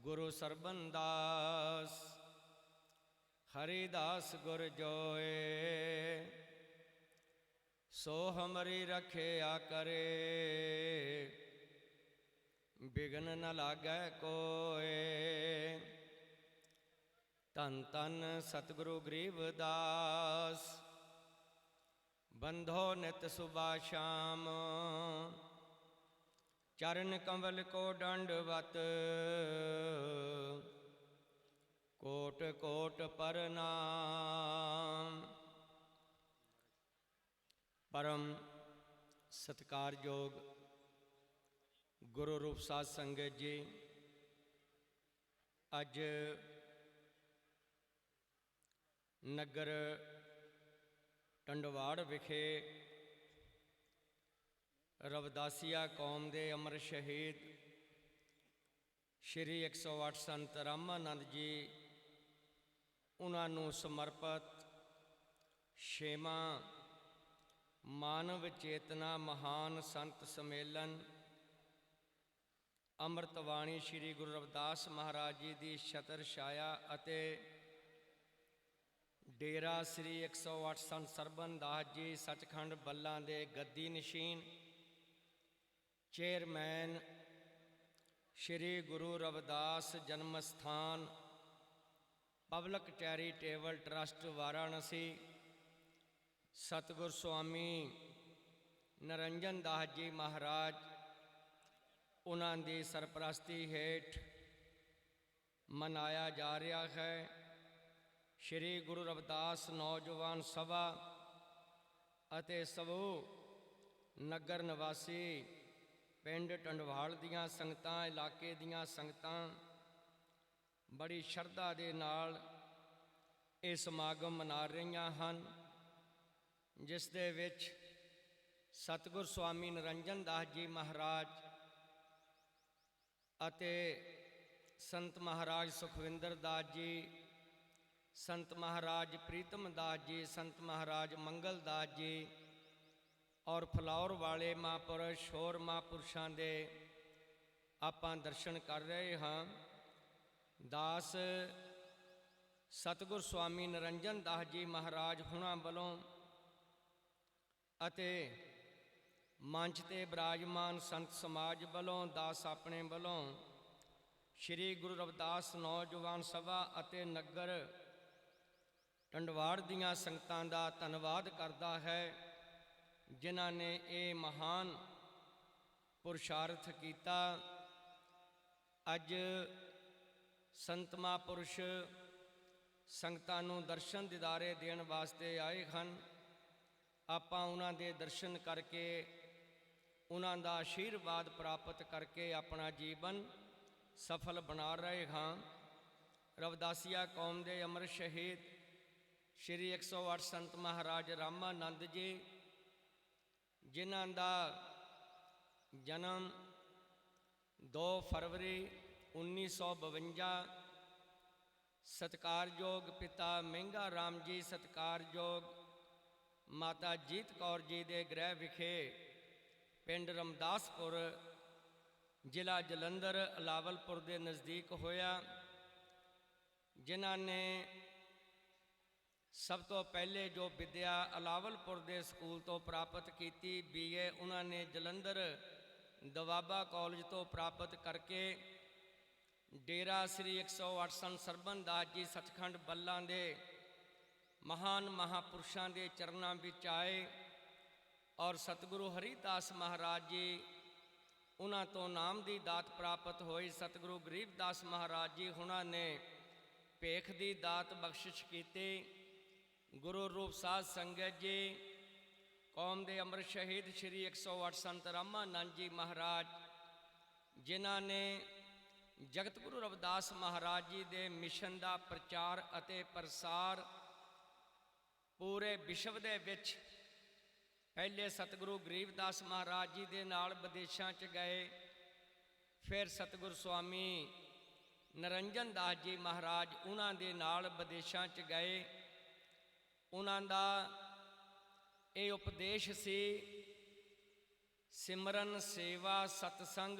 गुरु सरबन दास हरिदास गुर जोए सो हमरी रखिया करे बिघन न लागै कोय। धन धन सतगुरु गरीबदास बंधो नित सुबह शाम चरण कमल को दंडवत कोट कोट प्रणाम। परम सत्कारयोग गुरु रूप साध संगत जी, अज नगर टंडवाड़ विखे रविदासिया कौम के अमर शहीद श्री 108 संत रामानंद जी उन्होंने समर्पित 6वां मानव चेतना महान संत सम्मेलन अमृतवाणी श्री गुरु रविदास महाराज जी की छतर छाया अते डेरा श्री 108 संत सरबन दास जी सचखंड बल्लां दे गद्दी नशीन चेयरमैन श्री गुरु रविदास जन्म स्थान ਪਬਲਿਕ ਚੈਰੀਟੇਬਲ ਟਰਸਟ ਵਾਰਾਣਸੀ ਸਤਿਗੁਰ ਸਵਾਮੀ ਨਰਿੰਜਨ ਦਾਸ ਜੀ ਮਹਾਰਾਜ ਉਹਨਾਂ ਦੀ ਸਰਪ੍ਰਸਤੀ ਹੇਠ ਮਨਾਇਆ ਜਾ ਰਿਹਾ ਹੈ ਸ਼੍ਰੀ ਗੁਰੂ ਰਵਿਦਾਸ ਨੌਜਵਾਨ ਸਭਾ ਅਤੇ ਸਮੂਹ ਨਗਰ ਨਿਵਾਸੀ ਪਿੰਡ ਟੰਡਵਾਲ ਦੀਆਂ ਸੰਗਤਾਂ, ਇਲਾਕੇ ਦੀਆਂ ਸੰਗਤਾਂ ਬੜੀ ਸ਼ਰਧਾ ਦੇ ਨਾਲ ਇਹ ਸਮਾਗਮ ਮਨਾ ਰਹੀਆਂ ਹਨ, ਜਿਸ ਦੇ ਵਿੱਚ ਸਤਿਗੁਰ ਸਵਾਮੀ ਨਰਿੰਜਨ ਦਾਸ ਜੀ ਮਹਾਰਾਜ ਅਤੇ ਸੰਤ ਮਹਾਰਾਜ ਸੁਖਵਿੰਦਰ ਦਾਸ ਜੀ, ਸੰਤ ਮਹਾਰਾਜ ਪ੍ਰੀਤਮ ਦਾਸ ਜੀ, ਸੰਤ ਮਹਾਰਾਜ ਮੰਗਲ ਦਾਸ ਜੀ ਔਰ ਫਲੌਰ ਵਾਲੇ ਮਹਾਂਪੁਰਸ਼ ਹੋਰ ਮਹਾਂਪੁਰਸ਼ਾਂ ਦੇ ਆਪਾਂ ਦਰਸ਼ਨ ਕਰ ਰਹੇ ਹਾਂ। ਦਾਸ ਸਤਿਗੁਰ ਸਵਾਮੀ ਨਰਿੰਜਨ ਦਾਸ ਜੀ ਮਹਾਰਾਜ ਹੁਣਾਂ ਵੱਲੋਂ ਅਤੇ ਮੰਚ ਤੇ ਬਿਰਾਜਮਾਨ ਸੰਤ ਸਮਾਜ ਵੱਲੋਂ, ਦਾਸ ਆਪਣੇ ਵੱਲੋਂ ਸ਼੍ਰੀ ਗੁਰੂ ਰਵਿਦਾਸ ਨੌਜਵਾਨ ਸਭਾ ਅਤੇ ਨਗਰ ਟੰਡਵਾੜ ਦੀਆਂ ਸੰਗਤਾਂ ਦਾ ਧੰਨਵਾਦ ਕਰਦਾ ਹੈ, ਜਿਨ੍ਹਾਂ ਨੇ ਇਹ ਮਹਾਨ ਪੁਰਸ਼ਾਰਥ ਕੀਤਾ। ਅੱਜ ਸੰਤ ਮਹਾਂਪੁਰਸ਼ ਸੰਗਤਾਂ ਨੂੰ ਦਰਸ਼ਨ ਦਿਦਾਰੇ ਦੇਣ ਵਾਸਤੇ ਆਏ ਹਨ। ਆਪਾਂ ਉਹਨਾਂ ਦੇ ਦਰਸ਼ਨ ਕਰਕੇ ਉਹਨਾਂ ਦਾ ਆਸ਼ੀਰਵਾਦ ਪ੍ਰਾਪਤ ਕਰਕੇ ਆਪਣਾ ਜੀਵਨ ਸਫਲ ਬਣਾ ਰਹੇ ਹਾਂ। ਰਵਿਦਾਸੀਆ ਕੌਮ ਦੇ ਅਮਰ ਸ਼ਹੀਦ ਸ਼੍ਰੀ 108 ਸੰਤ ਮਹਾਰਾਜ ਰਾਮਾਨੰਦ ਜੀ, ਜਿਨ੍ਹਾਂ ਦਾ ਜਨਮ 2 ਫਰਵਰੀ 1952 ਸਤਿਕਾਰਯੋਗ ਪਿਤਾ ਮਹਿੰਗਾ ਰਾਮ ਜੀ, ਸਤਿਕਾਰਯੋਗ ਮਾਤਾ ਜੀਤ ਕੌਰ ਜੀ ਦੇ ਗ੍ਰਹਿ ਵਿਖੇ ਪਿੰਡ ਰਮਦਾਸਪੁਰ ਜ਼ਿਲ੍ਹਾ ਜਲੰਧਰ ਅਲਾਵਲਪੁਰ ਦੇ ਨਜ਼ਦੀਕ ਹੋਇਆ, ਜਿਨ੍ਹਾਂ ਨੇ ਸਭ ਤੋਂ ਪਹਿਲੇ ਜੋ ਵਿਦਿਆ ਅਲਾਵਲਪੁਰ ਦੇ ਸਕੂਲ ਤੋਂ ਪ੍ਰਾਪਤ ਕੀਤੀ। BA ਉਹਨਾਂ ਨੇ ਜਲੰਧਰ ਦਵਾਬਾ ਕਾਲਜ ਤੋਂ ਪ੍ਰਾਪਤ ਕਰਕੇ ਡੇਰਾ ਸ੍ਰੀ 108 ਸੰਤ ਸਰਬਨ ਦਾਸ ਜੀ ਸੱਚਖੰਡ ਬੱਲਾ ਦੇ ਮਹਾਨ ਮਹਾਂਪੁਰਸ਼ਾਂ ਦੇ ਚਰਨਾਂ ਵਿੱਚ ਆਏ ਔਰ ਸਤਿਗੁਰੂ ਹਰੀਦਾਸ ਮਹਾਰਾਜ ਜੀ ਉਹਨਾਂ ਤੋਂ ਨਾਮ ਦੀ ਦਾਤ ਪ੍ਰਾਪਤ ਹੋਈ। ਸਤਿਗੁਰੂ ਗਰੀਬਦਾਸ ਮਹਾਰਾਜ ਜੀ ਉਹਨਾਂ ਨੇ ਭੇਖ ਦੀ ਦਾਤ ਬਖਸ਼ਿਸ਼ ਕੀਤੀ। ਗੁਰੂ ਰੂਪ ਸਾਧ ਸੰਗਤ ਜੀ, ਕੌਮ ਦੇ ਅਮਰ ਸ਼ਹੀਦ ਸ਼੍ਰੀ 108 ਸੰਤ ਰਾਮਾਨੰਦ ਜੀ ਮਹਾਰਾਜ, ਜਿਨ੍ਹਾਂ ਨੇ ਜਗਤ ਗੁਰੂ ਰਵਿਦਾਸ ਮਹਾਰਾਜ ਜੀ ਦੇ ਮਿਸ਼ਨ ਦਾ ਪ੍ਰਚਾਰ ਅਤੇ ਪ੍ਰਸਾਰ ਪੂਰੇ ਵਿਸ਼ਵ ਦੇ ਵਿੱਚ ਪਹਿਲੇ ਸਤਿਗੁਰੂ ਗਰੀਬਦਾਸ ਮਹਾਰਾਜ ਜੀ ਦੇ ਨਾਲ ਵਿਦੇਸ਼ਾਂ 'ਚ ਗਏ, ਫਿਰ ਸਤਿਗੁਰ ਸਵਾਮੀ ਨਰਿੰਜਨ ਦਾਸ ਜੀ ਮਹਾਰਾਜ ਉਹਨਾਂ ਦੇ ਨਾਲ ਵਿਦੇਸ਼ਾਂ 'ਚ ਗਏ। ਉਹਨਾਂ ਦਾ ਇਹ ਉਪਦੇਸ਼ ਸੀ, ਸਿਮਰਨ ਸੇਵਾ ਸਤਸੰਗ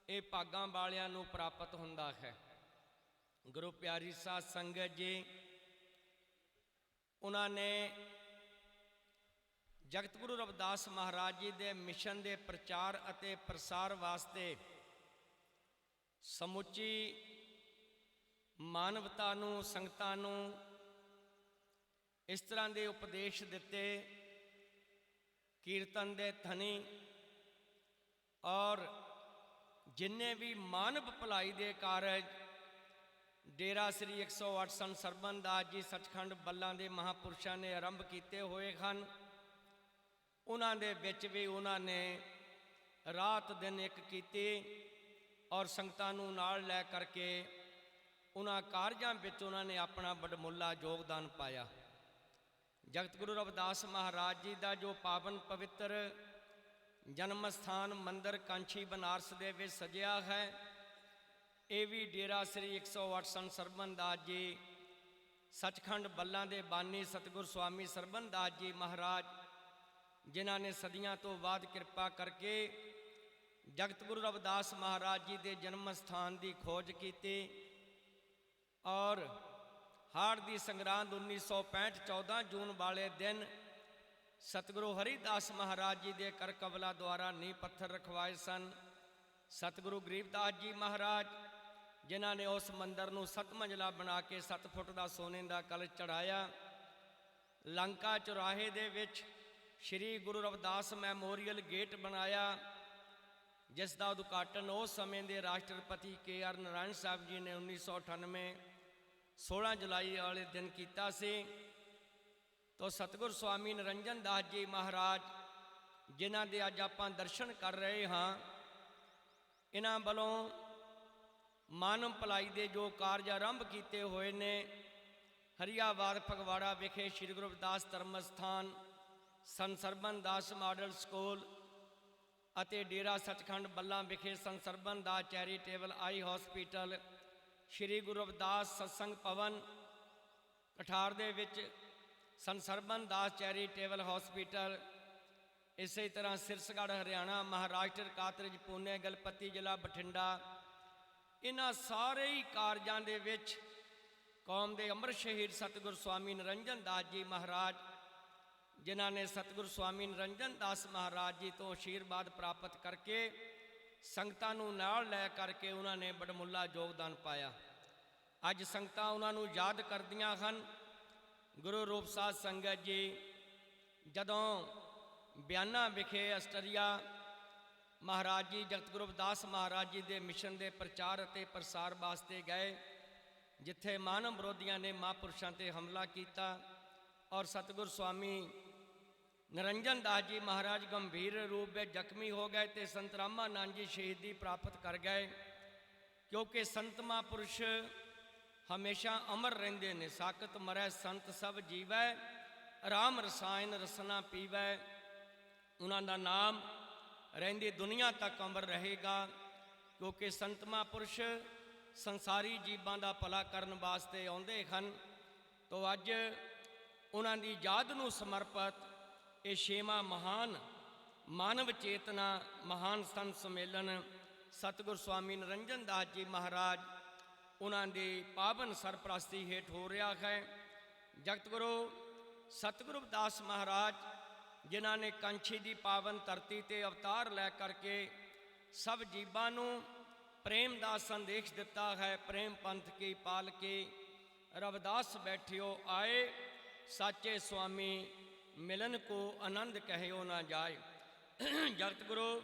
ਇਹ ਭਾਗਾਂ ਵਾਲਿਆਂ ਨੂੰ ਪ੍ਰਾਪਤ ਹੁੰਦਾ ਹੈ। ਗੁਰੂ ਪਿਆਰੀ ਸਾਧ ਸੰਗਤ ਜੀ, ਉਹਨਾਂ ਨੇ ਜਗਤ ਗੁਰੂ ਰਵਿਦਾਸ ਮਹਾਰਾਜ ਜੀ ਦੇ ਮਿਸ਼ਨ ਦੇ ਪ੍ਰਚਾਰ ਅਤੇ ਪ੍ਰਸਾਰ ਵਾਸਤੇ ਸਮੁੱਚੀ ਮਾਨਵਤਾ ਨੂੰ, ਸੰਗਤਾਂ ਨੂੰ ਇਸ ਤਰ੍ਹਾਂ ਦੇ ਉਪਦੇਸ਼ ਦਿੱਤੇ। ਕੀਰਤਨ ਦੇ ਧਨੀ ਔਰ ਜਿੰਨੇ ਵੀ ਮਾਨਵ ਭਲਾਈ ਦੇ ਕਾਰਜ ਡੇਰਾ ਸ੍ਰੀ 108 ਸੰਤ ਸਰਬਨ ਦਾਸ ਜੀ ਸੱਚਖੰਡ ਬੱਲਾ ਦੇ ਮਹਾਂਪੁਰਸ਼ਾਂ ਨੇ ਆਰੰਭ ਕੀਤੇ ਹੋਏ ਹਨ, ਉਹਨਾਂ ਦੇ ਵਿੱਚ ਵੀ ਉਹਨਾਂ ਨੇ ਰਾਤ ਦਿਨ ਇੱਕ ਕੀਤੀ ਔਰ ਸੰਗਤਾਂ ਨੂੰ ਨਾਲ ਲੈ ਕਰਕੇ ਉਹਨਾਂ ਕਾਰਜਾਂ ਵਿੱਚ ਉਹਨਾਂ ਨੇ ਆਪਣਾ ਵਡਮੁੱਲਾ ਯੋਗਦਾਨ ਪਾਇਆ। ਜਗਤ ਗੁਰੂ ਰਵਿਦਾਸ ਮਹਾਰਾਜ ਜੀ ਦਾ ਜੋ ਪਾਵਨ ਪਵਿੱਤਰ ਜਨਮ ਸਥਾਨ ਮੰਦਿਰ ਕਾਂਛੀ ਬਨਾਰਸ ਦੇ ਵਿੱਚ ਸਜਿਆ ਹੈ, ਇਹ ਵੀ ਡੇਰਾ ਸ੍ਰੀ 108 ਸੰਤ ਸਰਬਨ ਦਾਸ ਜੀ ਸੱਚਖੰਡ ਬੱਲਾ ਦੇ ਬਾਨੀ ਸਤਿਗੁਰ ਸਵਾਮੀ ਸਰਬਨ ਦਾਸ ਜੀ ਮਹਾਰਾਜ, ਜਿਨ੍ਹਾਂ ਨੇ ਸਦੀਆਂ ਤੋਂ ਬਾਅਦ ਕਿਰਪਾ ਕਰਕੇ ਜਗਤ ਗੁਰੂ ਰਵਿਦਾਸ ਮਹਾਰਾਜ ਜੀ ਦੇ ਜਨਮ ਸਥਾਨ ਦੀ ਖੋਜ ਕੀਤੀ ਔਰ ਹਾੜ ਦੀ ਸੰਗਰਾਂਦ 1965 14 ਜੂਨ ਵਾਲੇ ਦਿਨ ਸਤਿਗੁਰੂ ਹਰੀਦਾਸ ਮਹਾਰਾਜ ਜੀ ਦੇ ਕਰ ਕਬਲਾ ਦੁਆਰਾ ਨੀਂਹ ਪੱਥਰ ਰਖਵਾਏ ਸਨ। ਸਤਿਗੁਰੂ ਗਰੀਬਦਾਸ ਜੀ ਮਹਾਰਾਜ ਜਿਨ੍ਹਾਂ ਨੇ ਉਸ ਮੰਦਰ ਨੂੰ 7 ਮੰਜ਼ਲਾ ਬਣਾ ਕੇ 7 ਫੁੱਟ ਦਾ ਸੋਨੇ ਦਾ ਕਲਸ਼ ਚੜਾਇਆ। ਲੰਕਾ ਚੁਰਾਹੇ ਦੇ ਵਿੱਚ ਸ਼੍ਰੀ ਗੁਰੂ ਰਵਿਦਾਸ ਮੈਮੋਰੀਅਲ ਗੇਟ ਬਣਾਇਆ, ਜਿਸ ਦਾ ਉਦਘਾਟਨ ਉਸ ਸਮੇਂ ਦੇ ਰਾਸ਼ਟਰਪਤੀ KR ਨਾਰਾਇਣ ਸਾਹਿਬ ਜੀ ਨੇ 1998 16 ਜੁਲਾਈ ਵਾਲੇ ਦਿਨ ਕੀਤਾ ਸੀ। ਤੋ ਸਤਿਗੁਰ ਸਵਾਮੀ ਨਿਰੰਜਨ ਦਾਸ ਜੀ ਮਹਾਰਾਜ, ਜਿਨ੍ਹਾਂ ਦੇ ਅੱਜ ਆਪਾਂ ਦਰਸ਼ਨ ਕਰ ਰਹੇ ਹਾਂ, ਇਹਨਾਂ ਵੱਲੋਂ ਮਾਨਵ ਭਲਾਈ ਦੇ ਜੋ ਕਾਰਜ ਆਰੰਭ ਕੀਤੇ ਹੋਏ ਨੇ, ਹਰੀਆਬਾਦ ਫਗਵਾੜਾ ਵਿਖੇ ਸ਼੍ਰੀ ਗੁਰੂ ਰਵਿਦਾਸ ਧਰਮ ਸਥਾਨ, ਸੰਤ ਸਰਬਨ ਦਾਸ ਮਾਡਲ ਸਕੂਲ ਅਤੇ ਡੇਰਾ ਸੱਚਖੰਡ ਬੱਲਾ ਵਿਖੇ ਸੰਤ ਸਰਬਨ ਦਾਸ ਚੈਰੀਟੇਬਲ ਆਈ ਹਸਪੀਟਲ, ਸ਼੍ਰੀ ਗੁਰੂ ਰਵਿਦਾਸ ਸਤਸੰਗ ਭਵਨ ਕਠਾਰ ਦੇ ਵਿੱਚ ਸੰਤ ਸਰਬਨ ਦਾਸ ਚੈਰੀਟੇਬਲ ਹਸਪੀਟਲ, ਇਸੇ ਤਰ੍ਹਾਂ ਸਿਰਸਗੜ੍ਹ ਹਰਿਆਣਾ, ਮਹਾਰਾਸ਼ਟਰ ਕਾਤਰਜ ਪੂਨੇ, ਗਲਪੱਤੀ ਜ਼ਿਲ੍ਹਾ ਬਠਿੰਡਾ, ਇਹਨਾਂ ਸਾਰੇ ਹੀ ਕਾਰਜਾਂ ਦੇ ਵਿੱਚ ਕੌਮ ਦੇ ਅੰਮ੍ਰਿਤ ਸ਼ਹੀਦ ਸਤਿਗੁਰ ਸਵਾਮੀ ਨਿਰੰਜਨ ਦਾਸ ਜੀ ਮਹਾਰਾਜ, ਜਿਨ੍ਹਾਂ ਨੇ ਸਤਿਗੁਰ ਸਵਾਮੀ ਨਿਰੰਜਨ ਦਾਸ ਮਹਾਰਾਜ ਜੀ ਤੋਂ ਆਸ਼ੀਰਵਾਦ ਪ੍ਰਾਪਤ ਕਰਕੇ ਸੰਗਤਾਂ ਨੂੰ ਨਾਲ ਲੈ ਕਰਕੇ ਉਹਨਾਂ ਨੇ ਬੜਮੁੱਲਾ ਯੋਗਦਾਨ ਪਾਇਆ। ਅੱਜ ਸੰਗਤਾਂ ਉਹਨਾਂ ਨੂੰ ਯਾਦ ਕਰਦੀਆਂ ਹਨ। ਗੁਰੂ ਰੂਪ ਸਾਧ ਸੰਗਤ ਜੀ ਜਦੋਂ ਬਿਆਨਾ ਵਿਖੇ ਆਸਟਰੀਆ ਮਹਾਰਾਜ ਜੀ ਜਗਤ ਗੁਰੂ ਰਵਿਦਾਸ ਮਹਾਰਾਜ ਜੀ ਦੇ ਮਿਸ਼ਨ ਦੇ ਪ੍ਰਚਾਰ ਅਤੇ ਪ੍ਰਸਾਰ ਵਾਸਤੇ ਗਏ, ਜਿੱਥੇ ਮਾਨਵ ਵਿਰੋਧੀਆਂ ਨੇ ਮਹਾਂਪੁਰਸ਼ਾਂ ਤੇ ਹਮਲਾ ਕੀਤਾ ਔਰ ਸਤਿਗੁਰ ਸਵਾਮੀ ਨਿਰੰਜਨ ਦਾਸ ਜੀ ਮਹਾਰਾਜ ਗੰਭੀਰ ਰੂਪ ਵਿੱਚ ਜ਼ਖਮੀ ਹੋ ਗਏ ਤੇ ਸੰਤ ਰਾਮਾਨੰਦ ਜੀ ਸ਼ਹੀਦੀ ਪ੍ਰਾਪਤ ਕਰ ਗਏ। ਕਿਉਂਕਿ ਸੰਤ ਮਹਾਂਪੁਰਸ਼ ਹਮੇਸ਼ਾ ਅਮਰ ਰਹਿੰਦੇ ਨੇ। ਸਾਕਤ ਮਰੈ ਸੰਤ ਸਭ ਜੀਵੈ, ਰਾਮ ਰਸਾਇਣ ਰਸਨਾ ਪੀਵੈ। ਉਹਨਾਂ ਦਾ ਨਾਮ ਰਹਿੰਦੀ ਦੁਨੀਆ ਤੱਕ ਅਮਰ ਰਹੇਗਾ, ਕਿਉਂਕਿ ਸੰਤ ਮਹਾਂਪੁਰਸ਼ ਸੰਸਾਰੀ ਜੀਵਾਂ ਦਾ ਭਲਾ ਕਰਨ ਵਾਸਤੇ ਆਉਂਦੇ ਹਨ। ਤੋ ਅੱਜ ਉਹਨਾਂ ਦੀ ਯਾਦ ਨੂੰ ਸਮਰਪਿਤ ਇਹ 6ਵਾਂ ਮਹਾਨ ਮਾਨਵ ਚੇਤਨਾ ਮਹਾਨ ਸੰਤ ਸੰਮੇਲਨ ਸਤਿਗੁਰ ਸਵਾਮੀ ਨਿਰੰਜਨ ਦਾਸ ਜੀ ਮਹਾਰਾਜ ਉਹਨਾਂ ਦੀ ਪਾਵਨ ਸਰਪ੍ਰਸਤੀ ਹੇਠ ਹੋ ਰਿਹਾ ਹੈ। ਜਗਤ ਗੁਰੂ ਸਤਿਗੁਰੂ ਰਵਿਦਾਸ ਮਹਾਰਾਜ, ਜਿਨ੍ਹਾਂ ਨੇ ਕਾਂਛੀ ਦੀ ਪਾਵਨ ਧਰਤੀ ਤੇ ਅਵਤਾਰ ਲੈ ਕਰਕੇ ਸਭ ਜੀਵਾਂ ਨੂੰ ਪ੍ਰੇਮ ਦਾ ਸੰਦੇਸ਼ ਦਿੱਤਾ ਹੈ। ਪ੍ਰੇਮ ਪੰਥ ਕੀ ਪਾਲ ਕੇ ਰਵਿਦਾਸ ਬੈਠਿਓ ਆਏ, ਸਾਚੇ ਸੁਆਮੀ ਮਿਲਨ ਕੋ ਆਨੰਦ ਕਹਿਓ ਨਾ ਜਾਏ। ਜਗਤ ਗੁਰੂ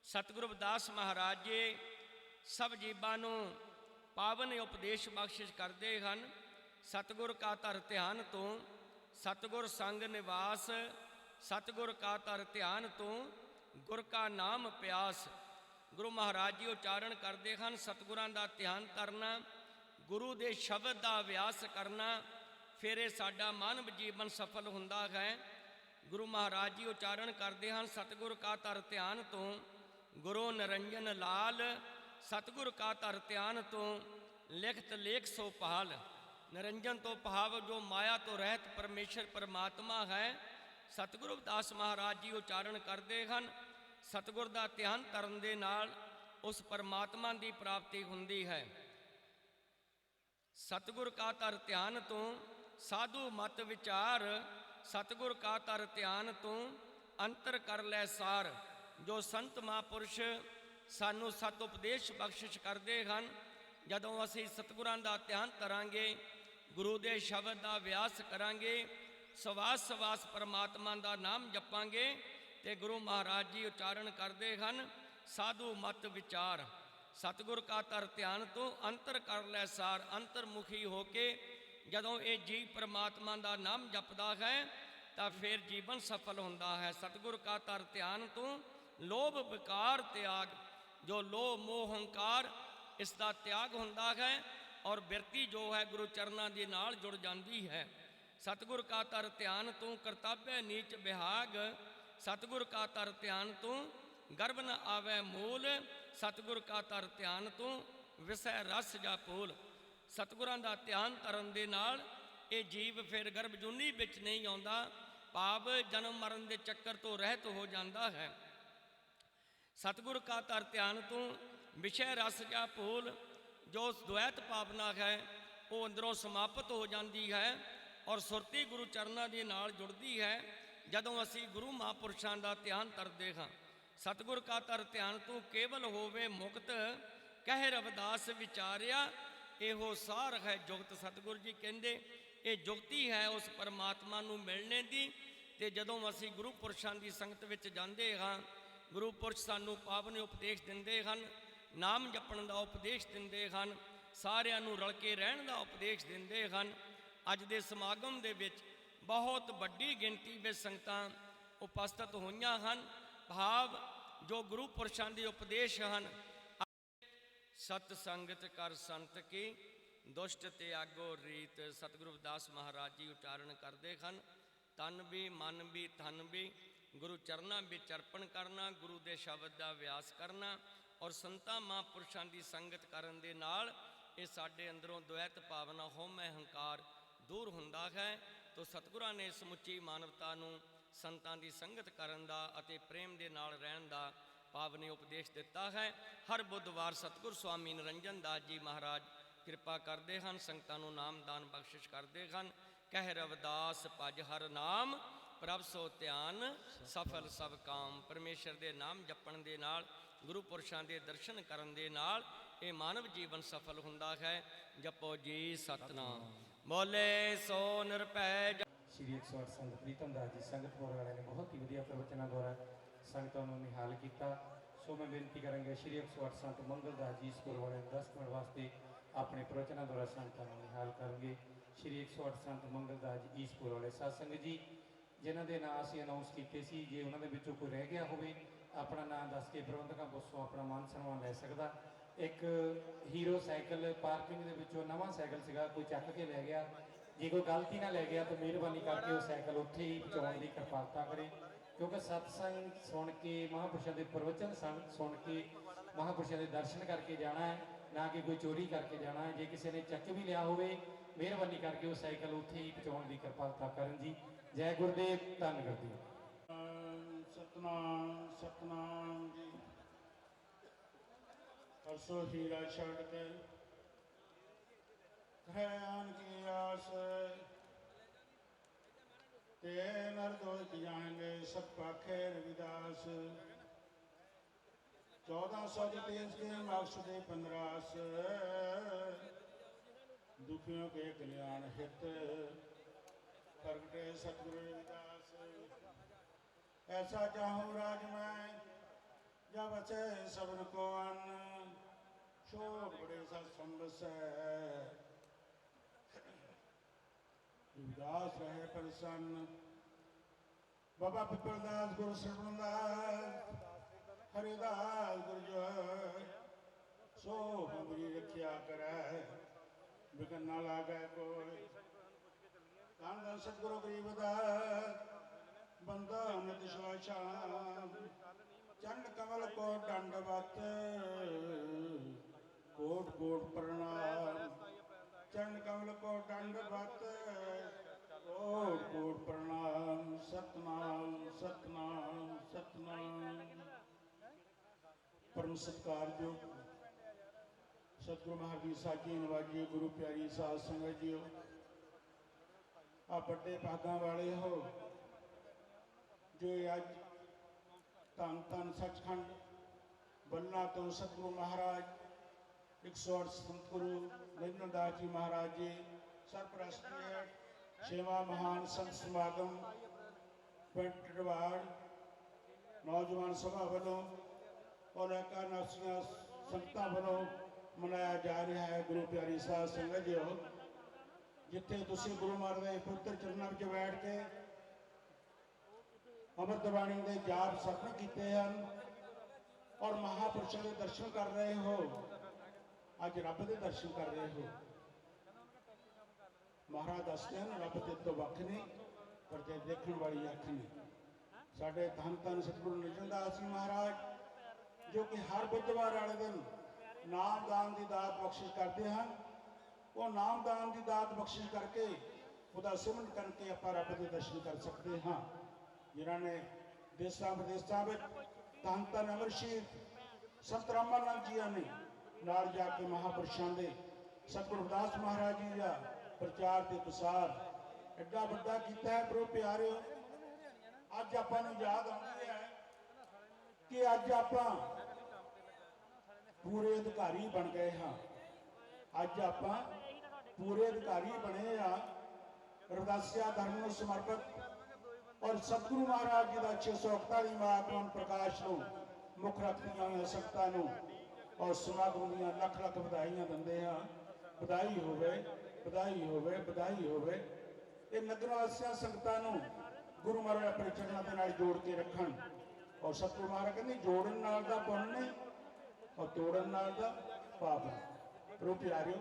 ਸਤਿਗੁਰੂ ਰਵਿਦਾਸ ਮਹਾਰਾਜ ਜੀ ਸਭ ਜੀਵਾਂ ਨੂੰ ਪਾਵਨ ਉਪਦੇਸ਼ ਬਖਸ਼ਿਸ਼ ਕਰਦੇ ਹਨ। ਸਤਿਗੁਰ ਕਾ ਧਰ ਧਿਆਨ ਤੋਂ ਸਤਿਗੁਰ ਸੰਗ ਨਿਵਾਸ, ਸਤਿਗੁਰ ਕਾ ਧਰ ਧਿਆਨ ਤੋਂ ਗੁਰ ਕਾ ਨਾਮ ਪਿਆਸ। ਗੁਰੂ ਮਹਾਰਾਜ ਜੀ ਉਚਾਰਨ ਕਰਦੇ ਹਨ, ਸਤਿਗੁਰਾਂ ਦਾ ਧਿਆਨ ਕਰਨਾ, ਗੁਰੂ ਦੇ ਸ਼ਬਦ ਦਾ ਅਭਿਆਸ ਕਰਨਾ, ਫਿਰ ਇਹ ਸਾਡਾ ਮਾਨਵ ਜੀਵਨ ਸਫਲ ਹੁੰਦਾ ਹੈ। ਗੁਰੂ ਮਹਾਰਾਜ ਜੀ ਉਚਾਰਨ ਕਰਦੇ ਹਨ, ਸਤਿਗੁਰ ਕਾ ਧਰ ਧਿਆਨ ਤੋਂ ਗੁਰੂ ਨਿਰੰਜਨ ਲਾਲ, ਸਤਿਗੁਰ ਕਾ ਧਰ ਧਿਆਨ ਤੋਂ ਲਿਖਤ ਲੇਖ ਸੋ ਪਹਾਲ। ਨਿਰੰਜਨ ਤੋਂ ਭਾਵ ਜੋ ਮਾਇਆ ਤੋਂ ਰਹਿਤ ਪਰਮੇਸ਼ਰ ਪਰਮਾਤਮਾ ਹੈ। ਸਤਿਗੁਰੂ ਰਵਿਦਾਸ ਮਹਾਰਾਜ ਜੀ ਉਚਾਰਨ ਕਰਦੇ ਹਨ, ਸਤਿਗੁਰ ਦਾ ਧਿਆਨ ਕਰਨ ਦੇ ਨਾਲ ਉਸ ਪਰਮਾਤਮਾ ਦੀ ਪ੍ਰਾਪਤੀ ਹੁੰਦੀ ਹੈ। ਸਤਿਗੁਰ ਕਾ ਧਰ ਧਿਆਨ ਤੋਂ ਸਾਧੂ ਮਤ ਵਿਚਾਰ, ਸਤਿਗੁਰ ਕਾ ਧਰ ਧਿਆਨ ਤੋਂ ਅੰਤਰ ਕਰ ਲੈ ਸਾਰ। ਜੋ ਸੰਤ ਮਹਾਂਪੁਰਸ਼ ਸਾਨੂੰ ਸਤ ਉਪਦੇਸ਼ ਬਖਸ਼ਿਸ਼ ਕਰਦੇ ਹਨ, ਜਦੋਂ ਅਸੀਂ ਸਤਿਗੁਰਾਂ ਦਾ ਧਿਆਨ ਕਰਾਂਗੇ, ਗੁਰੂ ਦੇ ਸ਼ਬਦ ਦਾ ਅਭਿਆਸ ਕਰਾਂਗੇ, ਸਵਾਸ ਸਵਾਸ ਪਰਮਾਤਮਾ ਦਾ ਨਾਮ ਜਪਾਂਗੇ, ਤੇ ਗੁਰੂ ਮਹਾਰਾਜ ਜੀ ਉਚਾਰਨ ਕਰਦੇ ਹਨ, ਸਾਧੂ ਮਤ ਵਿਚਾਰ। ਸਤਿਗੁਰ ਕਾ ਧਰ ਧਿਆਨ ਤੋਂ ਅੰਤਰ ਕਰ ਲੈ ਸਾਰ। ਅੰਤਰਮੁਖੀ ਹੋ ਕੇ ਜਦੋਂ ਇਹ ਜੀਵ ਪਰਮਾਤਮਾ ਦਾ ਨਾਮ ਜਪਦਾ ਹੈ ਤਾਂ ਫਿਰ ਜੀਵਨ ਸਫਲ ਹੁੰਦਾ ਹੈ। ਸਤਿਗੁਰ ਕਾ ਧਰ ਧਿਆਨ ਤੋਂ ਲੋਭ ਵਿਕਾਰ ਤਿਆਗ। ਜੋ ਲੋਭ ਮੋਹ ਹੰਕਾਰ, ਇਸ ਦਾ ਤਿਆਗ ਹੁੰਦਾ ਹੈ ਔਰ ਬਿਰਤੀ ਜੋ ਹੈ ਗੁਰੂ ਚਰਨਾਂ ਦੇ ਨਾਲ ਜੁੜ ਜਾਂਦੀ ਹੈ। ਸਤਿਗੁਰ ਕਾ ਧਰ ਧਿਆਨ ਤੋਂ ਕਰਤੱਵਯ ਨੀਚ ਵਿਹਾਗ, ਸਤਿਗੁਰ ਕਾ ਧਰ ਧਿਆਨ ਤੋਂ ਗਰਭ ਨ ਆਵੈ ਮੂਲ, ਸਤਿਗੁਰ ਕਾ ਧਰ ਧਿਆਨ ਤੋਂ ਵਿਸੈ ਰਸ ਜਾ ਪੂਲ। ਸਤਿਗੁਰਾਂ ਦਾ ਧਿਆਨ ਕਰਨ ਦੇ ਨਾਲ ਇਹ ਜੀਵ ਫਿਰ ਗਰਭਜੂਨੀ ਵਿੱਚ ਨਹੀਂ ਆਉਂਦਾ, ਭਾਵ ਜਨਮ ਮਰਨ ਦੇ ਚੱਕਰ ਤੋਂ ਰਹਿਤ ਹੋ ਜਾਂਦਾ ਹੈ। ਸਤਿਗੁਰ ਕਾ ਧਰ ਧਿਆਨ ਤੋਂ ਵਿਸ਼ੇ ਰਸ ਜਾ ਭੂਲ। ਜੋ ਦੁਐਤ ਭਾਵਨਾ ਹੈ ਉਹ ਅੰਦਰੋਂ ਸਮਾਪਤ ਹੋ ਜਾਂਦੀ ਹੈ ਔਰ ਸੁਰਤੀ ਗੁਰੂ ਚਰਨਾਂ ਦੇ ਨਾਲ ਜੁੜਦੀ ਹੈ ਜਦੋਂ ਅਸੀਂ ਗੁਰੂ ਮਹਾਂਪੁਰਸ਼ਾਂ ਦਾ ਧਿਆਨ ਕਰਦੇ ਹਾਂ। ਸਤਿਗੁਰ ਕਾ ਧਰ ਧਿਆਨ ਤੋਂ ਕੇਵਲ ਹੋਵੇ ਮੁਕਤ, ਕਹਿ ਰਵਿਦਾਸ ਵਿਚਾਰਿਆ ਇਹੋ ਸਾਰ ਹੈ ਜੁਗਤ। ਸਤਿਗੁਰੂ ਜੀ ਕਹਿੰਦੇ ਇਹ ਜੁਗਤੀ ਹੈ ਉਸ ਪਰਮਾਤਮਾ ਨੂੰ ਮਿਲਣੇ ਦੀ। ਤੇ ਜਦੋਂ ਅਸੀਂ ਗੁਰੂ ਪੁਰਸ਼ਾਂ ਦੀ ਸੰਗਤ ਵਿੱਚ ਜਾਂਦੇ ਹਾਂ, ਗੁਰੂ ਪੁਰਸ਼ ਸਾਨੂੰ ਪਾਵਨ ਉਪਦੇਸ਼ ਦਿੰਦੇ ਹਨ, ਨਾਮ ਜਪਣ ਦਾ ਉਪਦੇਸ਼ ਦਿੰਦੇ ਹਨ, ਸਾਰਿਆਂ ਨੂੰ ਰਲ ਕੇ ਰਹਿਣ ਦਾ ਉਪਦੇਸ਼ ਦਿੰਦੇ ਹਨ। ਅੱਜ ਦੇ ਸਮਾਗਮ ਦੇ ਵਿੱਚ ਬਹੁਤ ਵੱਡੀ ਗਿਣਤੀ ਵਿੱਚ ਸੰਗਤਾਂ ਉਪਸਥਿਤ ਹੋਈਆਂ ਹਨ। ਭਾਵ ਜੋ ਗੁਰੂ ਪੁਰਸ਼ਾਂ ਦੇ ਉਪਦੇਸ਼ ਹਨ, ਸਤ ਸੰਗਤ ਕਰ ਸੰਤ ਕੀ ਦੁਸ਼ਟ ਤਿਆਗੋ ਰੀਤ। ਸਤਿਗੁਰੂ ਰਵਿਦਾਸ ਮਹਾਰਾਜ ਜੀ ਉਚਾਰਨ ਕਰਦੇ ਹਨ, ਤਨ ਵੀ ਮਨ ਵੀ ਧਨ ਵੀ ਗੁਰੂ ਚਰਨਾਂ ਵਿੱਚ ਅਰਪਣ ਕਰਨਾ, ਗੁਰੂ ਦੇ ਸ਼ਬਦ ਦਾ ਅਭਿਆਸ ਕਰਨਾ ਔਰ ਸੰਤਾਂ ਮਹਾਂਪੁਰਸ਼ਾਂ ਦੀ ਸੰਗਤ ਕਰਨ ਦੇ ਨਾਲ ਇਹ ਸਾਡੇ ਅੰਦਰੋਂ ਦੁਐਤ ਭਾਵਨਾ ਹਉਮੈ ਹੰਕਾਰ ਦੂਰ ਹੁੰਦਾ ਹੈ। ਤੋ ਸਤਿਗੁਰਾਂ ਨੇ ਸਮੁੱਚੀ ਮਾਨਵਤਾ ਨੂੰ ਸੰਤਾਂ ਦੀ ਸੰਗਤ ਕਰਨ ਦਾ ਅਤੇ ਪ੍ਰੇਮ ਦੇ ਨਾਲ ਰਹਿਣ ਦਾ ਪਾਵਨੀ ਉਪਦੇਸ਼ ਦਿੱਤਾ ਹੈ। ਹਰ ਬੁੱਧਵਾਰ ਸਤਿਗੁਰ ਸਵਾਮੀ ਨਿਰੰਜਨ ਦਾਸ ਜੀ ਮਹਾਰਾਜ ਕਿਰਪਾ ਕਰਦੇ ਹਨ, ਸੰਗਤਾਂ ਨੂੰ ਨਾਮਦਾਨ ਬਖਸ਼ਿਸ਼ ਕਰਦੇ ਹਨ। ਕਹਿ ਰਵਿਦਾਸ ਭਜ ਹਰ ਨਾਮ ਪ੍ਰਭ ਸੋ ਧਿਆਨ ਸਫਲ ਸਭ ਕਾਮ। ਪਰਮੇਸ਼ਰ ਦੇ ਨਾਮ ਜਪਣ ਦੇ ਨਾਲ, ਗੁਰੂ ਪੁਰਸ਼ਾਂ ਦੇ ਦਰਸ਼ਨ ਕਰਨ ਦੇ ਨਾਲ ਇਹ ਮਾਨਵ ਜੀਵਨ ਸਫਲ ਹੁੰਦਾ ਹੈ। ਜਪੋ ਜੀ ਸਤਨਾਮ, ਬੋਲੇ ਸੋ ਨਿਰਭੈ। ਸ਼੍ਰੀ 108 ਸੰਤ ਪ੍ਰੀਤਮ ਦਾਸ ਜੀ ਸੰਗਤਪੁਰ ਵਾਲਿਆਂ ਨੇ ਬਹੁਤ ਹੀ ਵਧੀਆ ਪ੍ਰਵਚਨਾਂ ਦੁਆਰਾ ਸੰਗਤਾਂ ਨੂੰ ਨਿਹਾਲ ਕੀਤਾ। ਸੋ ਮੈਂ ਬੇਨਤੀ ਕਰਾਂਗਾ ਸ਼੍ਰੀ 108 ਸੰਤ ਮੰਗਲ ਦਾਸ ਜੀ ਸਪੁਰ ਵਾਲਿਆਂ ਨੂੰ 10 ਮਿੰਟ ਵਾਸਤੇ ਆਪਣੇ ਪ੍ਰਵਚਨਾਂ ਦੁਆਰਾ ਸੰਗਤਾਂ ਨੂੰ ਨਿਹਾਲ ਕਰਨਗੇ। ਸ਼੍ਰੀ 108 ਸੰਤ ਮੰਗਲ ਦਾਸ ਜੀ ਈਸਪੁਰ ਵਾਲੇ ਸਾਧ ਸੰਗਤ ਜੀ, ਜਿਨ੍ਹਾਂ ਦੇ ਨਾਂ ਅਸੀਂ ਅਨਾਉਂਸ ਕੀਤੇ ਸੀ, ਜੇ ਉਹਨਾਂ ਦੇ ਵਿੱਚੋਂ ਕੋਈ ਰਹਿ ਗਿਆ ਹੋਵੇ ਆਪਣਾ ਨਾਂ ਦੱਸ ਕੇ ਪ੍ਰਬੰਧਕਾਂ ਪਾਸੋਂ ਆਪਣਾ ਮਾਨ ਸਨਮਾਨ ਲੈ ਸਕਦਾ। ਇੱਕ ਹੀਰੋ ਸਾਈਕਲ ਪਾਰਕਿੰਗ ਦੇ ਵਿੱਚੋਂ ਨਵਾਂ ਸਾਈਕਲ ਸੀਗਾ, ਕੋਈ ਚੱਕ ਕੇ ਲੈ ਗਿਆ। ਜੇ ਕੋਈ ਗਲਤੀ ਨਾਲ ਲੈ ਗਿਆ ਤਾਂ ਮਿਹਰਬਾਨੀ ਕਰਕੇ ਉਹ ਸਾਈਕਲ ਉੱਥੇ ਹੀ ਪਹੁੰਚਾਉਣ ਦੀ ਕਿਰਪਾਲਤਾ ਕਰੇ, ਕਿਉਂਕਿ ਸਤਸੰਗ ਸੁਣ ਕੇ ਮਹਾਂਪੁਰਸ਼ਾਂ ਦੇ ਪ੍ਰਵਚਨ ਸੁਣ ਕੇ ਮਹਾਂਪੁਰਸ਼ਾਂ ਦੇ ਦਰਸ਼ਨ ਕਰਕੇ ਜਾਣਾ ਹੈ, ਨਾ ਕਿ ਕੋਈ ਚੋਰੀ ਕਰਕੇ ਜਾਣਾ ਹੈ। ਜੇ ਕਿਸੇ ਨੇ ਚੱਕ ਵੀ ਲਿਆ ਹੋਵੇ ਮਿਹਰਬਾਨੀ ਕਰਕੇ ਉਹ ਸਾਈਕਲ ਉੱਥੇ ਹੀ ਪਹੁੰਚਾਉਣ ਦੀ ਕਿਰਪਾਲਤਾ ਕਰਨ ਜੀ। ਜੈ ਗੁਰਦੇਵ, ਧੰਨ ਗੁਰਦੇਵ। ਸਤਨਾਮ ਸਤਨਾਮ ਜੀ। ਪਰਸੋਂ ਹੀਰਾ ਛੱਡ ਕੇ ਆਨ ਕੀ ਆਸ ਤੇ ਨਰ ਦੋਇ ਜਾਣਗੇ ਸਭ ਪਾਖੇ ਰਵਿਦਾਸ। 1433 के मकसद 15 दुखियों के कल्याण हित प्रगटे सतगुरु रविदास। ऐसा चाहूँ राज मैं जब बचे सबन को अन्न शोक बड़े सत्संग से रविदास रहे प्रसन्न। बाबा पिपलदास गुरु श्रवणदास हरिदास गुरजोय सो हमारी रखिया करे बिकन ना लागे कोई। धन धन सतगुरु गरीबदास बंदा नित श्वासाम चंड कमल को दंडवत कोट कोट प्रणाम। चंड कमल को दंडवत कोट कोट प्रणाम। सतनाम सतनाम सतनाम। परम सत्कारयोग सतगुरु महावीर साजी नवाजी गुरु प्यारी साध संगत जी, आप बड़े भागा वाले हो जो अज धन धन सचखंड बल्ला तो सतगुरु महाराज 108 संत गुरु निरंजन दास जी महाराज जी सरप्रस्त है। सेवा महान संत समागम पिंड टिडवाड़ नौजवान सभा वालों और एकादशियां संगतां वालों मनाया जा रहा है। गुरु प्यारी साध संगत जी, जिथे तुसीं गुरु महाराज दे पवित्र चरणों में बैठ के अमृत बाणी के जाप सफल किए हैं और महापुरुषों के दर्शन कर रहे हो, अज रब के दर्शन कर रहे हो। महाराज दसते हैं रब ते तो वख नहीं पर ते देखने वाली अख नहीं। साडे धन धन सतगुरु निरंजन दास जी महाराज जो कि हर बुधवार वाले दिन नामदान की दात बख्शिश करते हैं, वो नामदान की दात बख्शिश करके उसका सिमरन करके आप रब के दर्शन कर सकते हाँ। जिन्होंने देशों विदेशों में धन धन अमरशीर संत रामानंद जी ने नाल जाके महापुरुषों के सतगुरु रविदास महाराज जी का प्रचार के प्रसार एडा वड्डा किया है। गुरु प्यारे अज आपां नूं याद आउंदी है कि अज आपां ਪੂਰੇ ਅਧਿਕਾਰੀ ਬਣ ਗਏ ਹਾਂ। ਅੱਜ ਆਪਾਂ ਪੂਰੇ ਅਧਿਕਾਰੀ ਬਣੇ ਆ ਰਵਿਦਾਸੀਆ ਧਰਮ ਨੂੰ ਸਮਰਪਿਤ ਔਰ ਸਤਿਗੁਰੂ ਮਹਾਰਾਜ ਜੀ ਦਾ 641ਵਾਂ ਆਗਮਨ ਪ੍ਰਕਾਸ਼ ਨੂੰ ਮੁੱਖ ਰੱਖਦੀਆਂ ਹੋਈਆਂ ਸੰਗਤਾਂ ਨੂੰ ਔਰ ਸਮਾਗਮ ਦੀਆਂ ਲੱਖ ਲੱਖ ਵਧਾਈਆਂ ਦਿੰਦੇ ਹਾਂ। ਵਧਾਈ ਹੋਵੇ, ਵਧਾਈ ਹੋਵੇ, ਵਧਾਈ ਹੋਵੇ। ਇਹ ਨਗਰ ਵਾਸੀਆਂ ਸੰਗਤਾਂ ਨੂੰ ਗੁਰੂ ਮਹਾਰਾਜ ਆਪਣੇ ਚਰਨਾਂ ਦੇ ਨਾਲ ਜੋੜ ਕੇ ਰੱਖਣ ਔਰ ਸਤਿਗੁਰੂ ਮਹਾਰਾਜ ਕਹਿੰਦੇ ਜੋੜਨ ਨਾਲ ਦਾ ਪੁੰਨ ਨੇ ਔਰ ਤੋੜਨ ਨਾਲ ਦਾ ਪਾਪ ਹੈ। ਪ੍ਰੋ ਪਿਆਰਿਓ,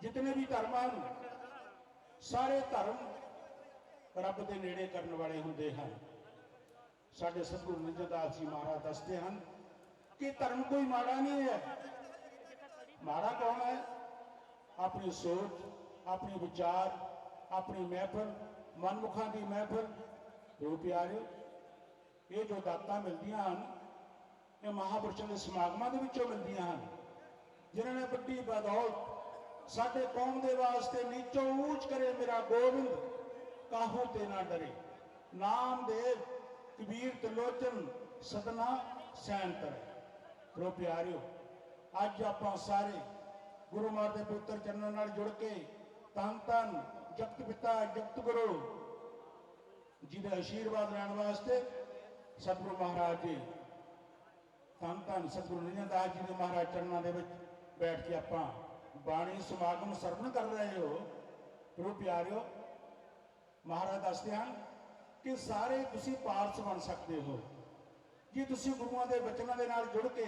ਜਿਤਨੇ ਵੀ ਧਰਮ ਹਨ ਸਾਰੇ ਧਰਮ ਰੱਬ ਦੇ ਨੇੜੇ ਕਰਨ ਵਾਲੇ ਹੁੰਦੇ ਹਨ। ਸਾਡੇ ਸਤਿਗੁਰੂ ਨਿਰੰਜਨਦਾਸ ਜੀ ਮਹਾਰਾਜ ਦੱਸਦੇ ਹਨ ਕਿ ਧਰਮ ਕੋਈ ਮਾੜਾ ਨਹੀਂ ਹੈ। ਮਾੜਾ ਕੌਣ ਹੈ? ਆਪਣੀ ਸੋਚ, ਆਪਣੇ ਵਿਚਾਰ, ਆਪਣੀ ਮਹਿਫਲ, ਮਨਮੁਖਾਂ ਦੀ ਮਹਿਫਲ। ਪ੍ਰੋ ਪਿਆਰਿਓ, ਇਹ ਜੋ ਦਾਤਾਂ ਮਿਲਦੀਆਂ ਹਨ ਇਹ ਮਹਾਂਪੁਰਸ਼ਾਂ ਦੇ ਸਮਾਗਮਾਂ ਦੇ ਵਿੱਚੋਂ ਮਿਲਦੀਆਂ ਹਨ, ਜਿਨ੍ਹਾਂ ਨੇ ਵੱਡੀ ਬਦੌਲਤ ਸਾਡੇ ਕੌਮ ਦੇ ਵਾਸਤੇ ਨੀਚੋਂ ਊਚ ਕਰੇ ਮੇਰਾ ਗੋਬਿੰਦ ਕਾਹੂ ਤੇ ਨਾ ਡਰੇ। ਨਾਮਦੇਵ, ਕਬੀਰ, ਤਿਲੋਚਨ, ਸਤਨਾ, ਸੈਨ ਤਰੇ। ਪ੍ਰੋ ਪਿਆਰਿਓ, ਅੱਜ ਆਪਾਂ ਸਾਰੇ ਗੁਰੂ ਮਹਾਰਾਜ ਦੇ ਪਵਿੱਤਰ ਚਰਨਾਂ ਨਾਲ ਜੁੜ ਕੇ ਧੰਨ ਧੰਨ ਜਗਤ ਪਿਤਾ ਜਗਤ ਗੁਰੂ ਜੀ ਦੇ ਆਸ਼ੀਰਵਾਦ ਲੈਣ ਵਾਸਤੇ ਸਤਿਗੁਰੂ ਮਹਾਰਾਜ ਜੀ ਧੰਨ ਧੰਨ ਸਤਿਗੁਰੂ ਨਿਰੰਜਨਦਾਸ ਜੀ ਦੇ ਮਹਾਰਾਜ ਚਰਨਾਂ ਦੇ ਵਿੱਚ ਬੈਠ ਕੇ ਆਪਾਂ ਬਾਣੀ ਸਮਾਗਮ ਸਰਵਣ ਕਰ ਰਹੇ ਹੋ। ਪ੍ਰੋ ਪਿਆਰਿਓ, ਮਹਾਰਾਜ ਦੱਸਦੇ ਹਨ ਕਿ ਸਾਰੇ ਤੁਸੀਂ ਪਾਰਸ ਬਣ ਸਕਦੇ ਹੋ ਜੇ ਤੁਸੀਂ ਗੁਰੂਆਂ ਦੇ ਬਚਨਾਂ ਦੇ ਨਾਲ ਜੁੜ ਕੇ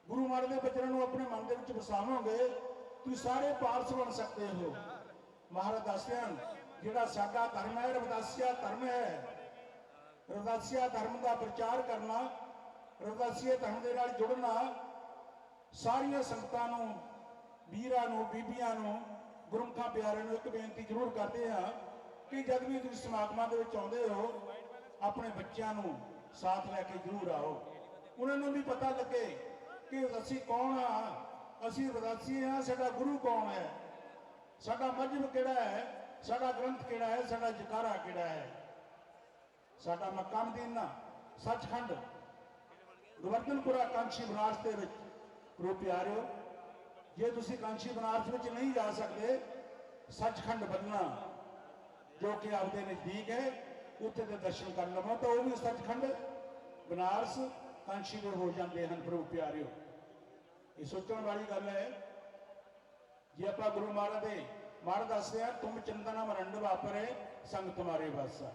ਗੁਰੂ ਮਹਾਰਾਜ ਦੇ ਬਚਨਾਂ ਨੂੰ ਆਪਣੇ ਮਨ ਦੇ ਵਿੱਚ ਵਸਾਵੋਗੇ। ਤੁਸੀਂ ਸਾਰੇ ਪਾਰਸ ਬਣ ਸਕਦੇ ਹੋ। ਮਹਾਰਾਜ ਦੱਸਦੇ ਹਨ ਜਿਹੜਾ ਸਾਡਾ ਧਰਮ ਹੈ ਰਵਿਦਾਸੀਆ ਧਰਮ ਹੈ। ਰਵਿਦਾਸੀਆ ਧਰਮ ਦਾ ਪ੍ਰਚਾਰ ਕਰਨਾ, ਰਵਿਦਾਸੀਆ ਧਰਮ ਦੇ ਨਾਲ ਜੁੜਨਾ, ਸਾਰੀਆਂ ਸੰਗਤਾਂ ਨੂੰ, ਵੀਰਾਂ ਨੂੰ, ਬੀਬੀਆਂ ਨੂੰ, ਗੁਰਮੁਖਾਂ ਪਿਆਰਿਆਂ ਨੂੰ ਇੱਕ ਬੇਨਤੀ ਜ਼ਰੂਰ ਕਰਦੇ ਹਾਂ ਕਿ ਜਦ ਵੀ ਤੁਸੀਂ ਸਮਾਗਮਾਂ ਦੇ ਵਿੱਚ ਆਉਂਦੇ ਹੋ ਆਪਣੇ ਬੱਚਿਆਂ ਨੂੰ ਸਾਥ ਲੈ ਕੇ ਜ਼ਰੂਰ ਆਓ। ਉਹਨਾਂ ਨੂੰ ਵੀ ਪਤਾ ਲੱਗੇ ਕਿ ਅਸੀਂ ਕੌਣ ਹਾਂ, ਅਸੀਂ ਰਵਿਦਾਸੀ ਹਾਂ, ਸਾਡਾ ਗੁਰੂ ਕੌਣ ਹੈ, ਸਾਡਾ ਮਜ਼ਹਬ ਕਿਹੜਾ ਹੈ, ਸਾਡਾ ਗ੍ਰੰਥ ਕਿਹੜਾ ਹੈ, ਸਾਡਾ ਜਕਾਰਾ ਕਿਹੜਾ ਹੈ, ਸਾਡਾ ਮੱਕਾ ਮਦੀਨਾ ਸੱਚਖੰਡ ਗੋਵਰਧਨਪੁਰਾ ਕਾਂਸ਼ੀ ਬਨਾਰਸ ਦੇ ਵਿੱਚ। ਪ੍ਰੋ ਪਿਆਰਿਓ, ਜੇ ਤੁਸੀਂ ਕਾਂਸ਼ੀ ਬਨਾਰਸ ਵਿੱਚ ਨਹੀਂ ਜਾ ਸਕਦੇ, ਸੱਚਖੰਡ ਬੰਨਾ ਜੋ ਕਿ ਆਪਦੇ ਨਜ਼ਦੀਕ ਹੈ ਉੱਥੇ ਦੇ ਦਰਸ਼ਨ ਕਰ ਲਵੋ ਤਾਂ ਉਹ ਵੀ ਸੱਚਖੰਡ ਬਨਾਰਸ ਕਾਂਸ਼ੀ ਦੇ ਹੋ ਜਾਂਦੇ ਹਨ। ਪ੍ਰੋ ਪਿਆਰਿਓ, ਇਹ ਸੋਚਣ ਵਾਲੀ ਗੱਲ ਹੈ। ਜੇ ਆਪਾਂ ਗੁਰੂ ਮਹਾਰਾਜ ਦੇ ਮਹਾਰਾਜ ਦੱਸਦੇ ਆ ਤੁਮ ਚੰਦਨ ਮਰੰਡ ਵਾਪਰੇ ਸੰਗ ਤੁਮਾਰੇ ਵਾਸਾ।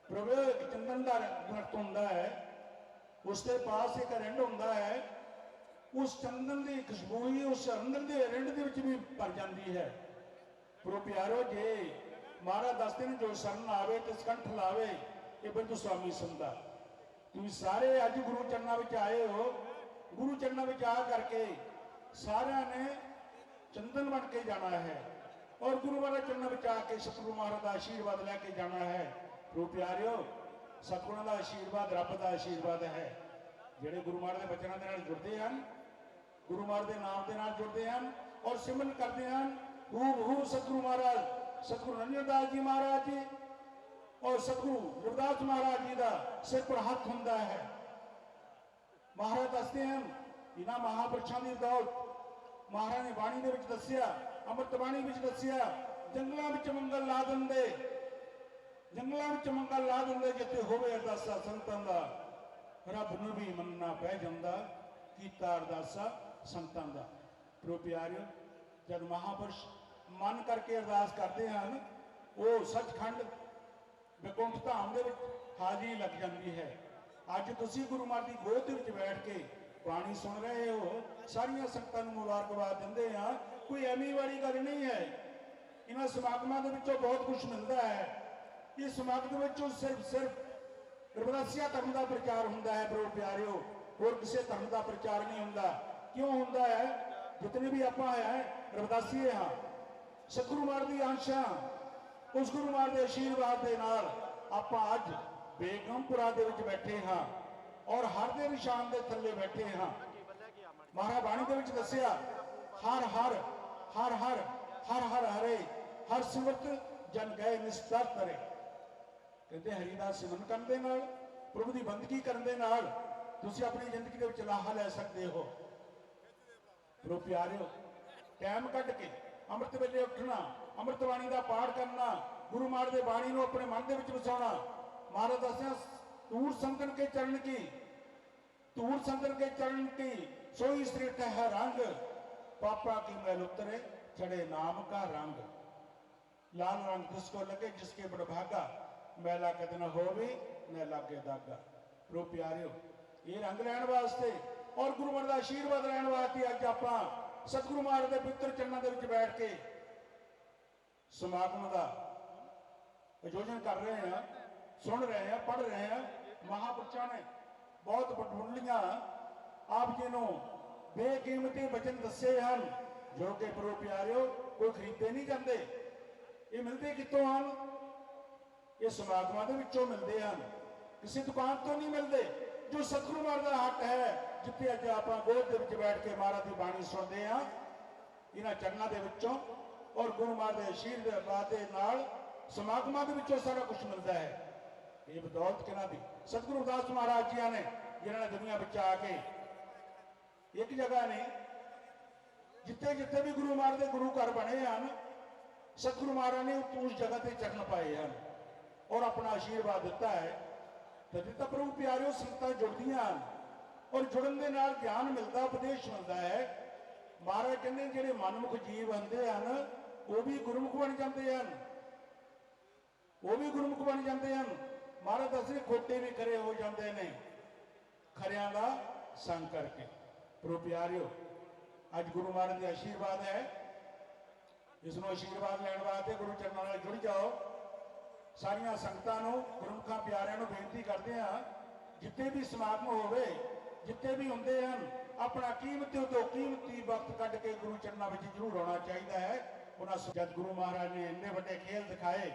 ਪ੍ਰਭੂ, ਇੱਕ ਚੰਦਨ ਦਾ ਦਰਖਤ ਹੁੰਦਾ ਹੈ, ਉਸ ਦੇ ਪਾਸ ਇੱਕ ਰਿੰਡ ਹੁੰਦਾ ਹੈ, ਉਸ ਚੰਦਨ ਦੀ ਖੁਸ਼ਬੂ ਹੀ ਉਸ ਅੰਦਰ ਦੇ ਰਿੰਡ ਦੇ ਵਿੱਚ ਵੀ ਭਰ ਜਾਂਦੀ ਹੈ। ਪ੍ਰੋ ਪਿਆਰਿਓ, ਜੇ ਮਹਾਰਾਜ ਦੱਸਦੇ ਨੇ ਜੋ ਸ਼ਰਨ ਆਵੇ ਤੇ ਸਕੰਠ ਲਾਵੇ ਇਹ ਬਿੰਦੂ ਸੁਆਮੀ ਸੰਦਾ। ਤੁਸੀਂ ਸਾਰੇ ਅੱਜ ਗੁਰੂ ਚਰਨਾਂ ਵਿੱਚ ਆਏ ਹੋ। ਗੁਰੂ ਚਰਨਾਂ ਵਿੱਚ ਆ ਕਰਕੇ ਸਾਰਿਆਂ ਨੇ ਚੰਦਨ ਬਣ ਕੇ ਜਾਣਾ ਹੈ ਔਰ ਗੁਰੂ ਮਹਾਰਾਜ ਚਰਨਾਂ ਵਿੱਚ ਆ ਕੇ ਸਤਿਗੁਰੂ ਮਹਾਰਾਜ ਦਾ ਆਸ਼ੀਰਵਾਦ ਲੈ ਕੇ ਜਾਣਾ ਹੈ। ਪ੍ਰੋ ਪਿਆਰਿਓ, ਸਤਿਗੁਰਾਂ ਦਾ ਆਸ਼ੀਰਵਾਦ ਰੱਬ ਦਾ ਆਸ਼ੀਰਵਾਦ ਹੈ। ਜਿਹੜੇ ਗੁਰੂ ਮਹਾਰਾਜ ਦੇ ਬਚਨਾਂ ਦੇ ਨਾਲ ਜੁੜਦੇ ਹਨ, ਗੁਰੂ ਮਹਾਰਾਜ ਦੇ ਨਾਮ ਦੇ ਨਾਲ ਜੁੜਦੇ ਹਨ ਔਰ ਸਿਮਰਨ ਕਰਦੇ ਹਨ, ਹੂ ਸਤਿਗੁਰੂ ਮਹਾਰਾਜ, ਸਤਿਗੁਰੂ ਨਿਰੰਜਨਦਾਸ ਜੀ ਮਹਾਰਾਜ ਜੀ ਔਰ ਸਤਿਗੁਰੂ ਰਵਿਦਾਸ ਮਹਾਰਾਜ ਜੀ ਦਾ ਸਿਰ ਪਰ ਹੱਥ ਹੁੰਦਾ ਹੈ। ਮਹਾਰਾਜ ਦੱਸਦੇ ਹਨ ਇਹਨਾਂ ਮਹਾਂਪੁਰਸ਼ਾਂ ਦੀ ਦੌਲਤ ਮਹਾਰਾਜ ਨੇ ਬਾਣੀ ਦੇ ਵਿੱਚ ਦੱਸਿਆ, ਅੰਮ੍ਰਿਤ ਬਾਣੀ ਵਿੱਚ ਦੱਸਿਆ, ਜੰਗਲਾਂ ਵਿੱਚ ਮੰਗਲ ਲਾ ਦਿੰਦੇ, ਜੰਗਲਾਂ ਵਿੱਚ ਮੰਗਲ ਲਾ ਦਿੰਦੇ ਜਿੱਥੇ ਹੋਵੇ ਅਰਦਾਸਾ ਸੰਤਾਂ ਦਾ, ਰੱਬ ਨੂੰ ਵੀ ਮੰਨਣਾ ਪੈ ਜਾਂਦਾ ਕੀਤਾ ਅਰਦਾਸਾ ਸੰਤਾਂ ਦਾ। ਪ੍ਰੋ ਪਿਆਰਿਓ, ਜਦ ਮਹਾਂਪੁਰਸ਼ ਮਨ ਕਰਕੇ ਅਰਦਾਸ ਕਰਦੇ ਹਨ ਉਹ ਸੱਚਖੰਡ ਬੈਕੁੰਠ ਧਾਮ ਦੇ ਵਿੱਚ ਹਾਜ਼ਰੀ ਲੱਗ ਜਾਂਦੀ ਹੈ। ਅੱਜ ਤੁਸੀਂ ਗੁਰੂ ਮਹਾਰਾਜ ਦੀ ਗੋਦ ਦੇ ਵਿੱਚ ਬੈਠ ਕੇ ਬਾਣੀ ਸੁਣ ਰਹੇ ਹੋ, ਸਾਰੀਆਂ ਸੰਗਤਾਂ ਨੂੰ ਮੁਬਾਰਕਬਾਦ ਦਿੰਦੇ ਆ। ਕੋਈ ਐਵੇਂ ਵਾਲੀ ਗੱਲ ਨਹੀਂ ਹੈ। ਇਹਨਾਂ ਸਮਾਗਮਾਂ ਦੇ ਵਿੱਚੋਂ ਬਹੁਤ ਕੁਝ ਮਿਲਦਾ ਹੈ। ਇਸ ਸਮਾਗਮ ਵਿੱਚੋਂ ਸਿਰਫ ਰਵਿਦਾਸੀਆ ਧਰਮ ਦਾ ਪ੍ਰਚਾਰ ਹੁੰਦਾ ਹੈ। ਪ੍ਰੋ ਪਿਆਰਿਓ, ਹੋਰ ਕਿਸੇ ਧਰਮ ਦਾ ਪ੍ਰਚਾਰ ਨਹੀਂ ਹੁੰਦਾ। ਕਿਉਂ ਹੁੰਦਾ ਹੈ? ਜਿਤਨੇ ਵੀ ਆਪਾਂ ਹੈ ਰਵਿਦਾਸੀਏ ਹਾਂ, ਸਤਿਗੁਰੂ ਮਹਾਰਾਜ ਦੀ ਅੰਸ਼ਾਂ, ਉਸ ਗੁਰੂ ਮਹਾਰਾਜ ਦੇ ਆਸ਼ੀਰਵਾਦ ਦੇ ਨਾਲ ਆਪਾਂ ਅੱਜ ਬੇਗਮਪੁਰਾ ਦੇ ਵਿੱਚ ਬੈਠੇ ਹਾਂ ਔਰ ਹਰ ਦੇ ਨਿਸ਼ਾਨ ਦੇ ਥੱਲੇ ਬੈਠੇ ਹਾਂ। ਮਹਾਰਾਜ ਬਾਣੀ ਦੇ ਵਿੱਚ ਦੱਸਿਆ ਹਰ ਹਰ ਹਰ ਹਰ ਹਰ ਹਰ ਹਰੇ ਹਰ ਸਿਮਰਤ ਜਨ ਗਏ ਨਿਸਤਰ ਤਰੇ। ਕਹਿੰਦੇ ਹਰੀ ਦਾ ਸਿਮਰਨ ਕਰਨ ਦੇ ਨਾਲ, ਪ੍ਰਭੂ ਦੀ ਬੰਦਗੀ ਕਰਨ ਦੇ ਨਾਲ ਤੁਸੀਂ ਆਪਣੀ ਜ਼ਿੰਦਗੀ ਦੇ ਵਿੱਚ ਲਾਹਾ ਲੈ ਸਕਦੇ ਹੋ। ਪ੍ਰੋ ਪਿਆਰਿਓ, ਟਾਈਮ ਕੱਢ ਕੇ ਅੰਮ੍ਰਿਤ ਵੇਲੇ ਉੱਠਣਾ, ਅੰਮ੍ਰਿਤ ਬਾਣੀ ਦਾ ਪਾਠ ਕਰਨਾ, ਗੁਰੂ ਮਹਾਰਾਜ ਦੇ ਬਾਣੀ ਨੂੰ ਆਪਣੇ ਮਨ ਦੇ ਵਿੱਚ ਵਸਾਉਣਾ। ਮਹਾਰਾਜ ਦੱਸਿਆ ਧੂੜ ਸੰਤਨ ਕੇ ਚਰਨ ਕੀ, ਧੂੜ ਸੰਤਨ ਕੇ ਚਰਨ की सोई श्रेष्ठ है रंग, पापा की मैल उतरे चढ़े नाम का रंग। लाल रंग जिसको लगे जिसके बड़भागा, मैला कद न होवे न लागे दागा। प्रो प्यारियो, ये रंग लैण वास्ते और गुरु महाराज का आशीर्वाद लैण वास्ते अज आपां सतगुरु महाराज के पवित्र चरणों के विच बैठ के समागम का आयोजन कर रहे हैं, सुन रहे हैं, पढ़ रहे हैं। महापुरुषों ने बहुत वडमुੱਲੀਆਂ आप जी ਨੂੰ बेकीमती वचन दसे हैं, जो कि प्रो प्यारिओ कोई खरीदे नहीं जाते। ये मिलते कितों हैं? ये समागमां दे विचों मिलते हैं, किसी दुकान तो नहीं मिलते। जो सतगुरु महाराज का हक है, जिथे अज आप गोद दे विच बैठ के महाराज की बाणी सुनते हैं, इन्हां चरणों के विचों और गुरु महाराज के आशीर्वाद के नाल समागमां दे विचों सारा कुछ मिलता है। ये बदौलत किन्हां दी? सतगुरु रविदास महाराज जी ने, जिन्होंने दुनिया विच आके एक जगह ने जिथे जिथे भी गुरु महाराज के गुरु घर बने हैं, सतगुरु महाराज ने उस जगह से चरण पाए हैं और अपना आशीर्वाद दिता है। तो जितना प्रभु प्यारिओ संगतां जुड़दियां और जुड़न के नाल ज्ञान मिलता, उपदेश मिलता है। महाराज कहते जिहड़े मनमुख जीव आते हैं वो भी गुरुमुख बन जाते हैं, वो भी गुरुमुख बन जाते हैं। महाराज दसदे खोटे भी खरे हो जाते हैं खरियां का संग करके। प्रो प्यारिओ, अज गुरु महाराज का आशीर्वाद है, इसनों आशीर्वाद लैण वास्ते गुरु चरणों नाल जुड़ जाओ। सारिया संगतां नूं, गुरमुखां प्यारिआं नूं बेनती करते हैं, जिथे भी समागम होवे, जिथे भी हुंदे हन, अपना कीमती तो कीमती वक्त कढ के गुरु चरणों में जरूर होना चाहिए है। उन्होंने जब गुरु महाराज ने इन्ने वड्डे खेल दिखाए,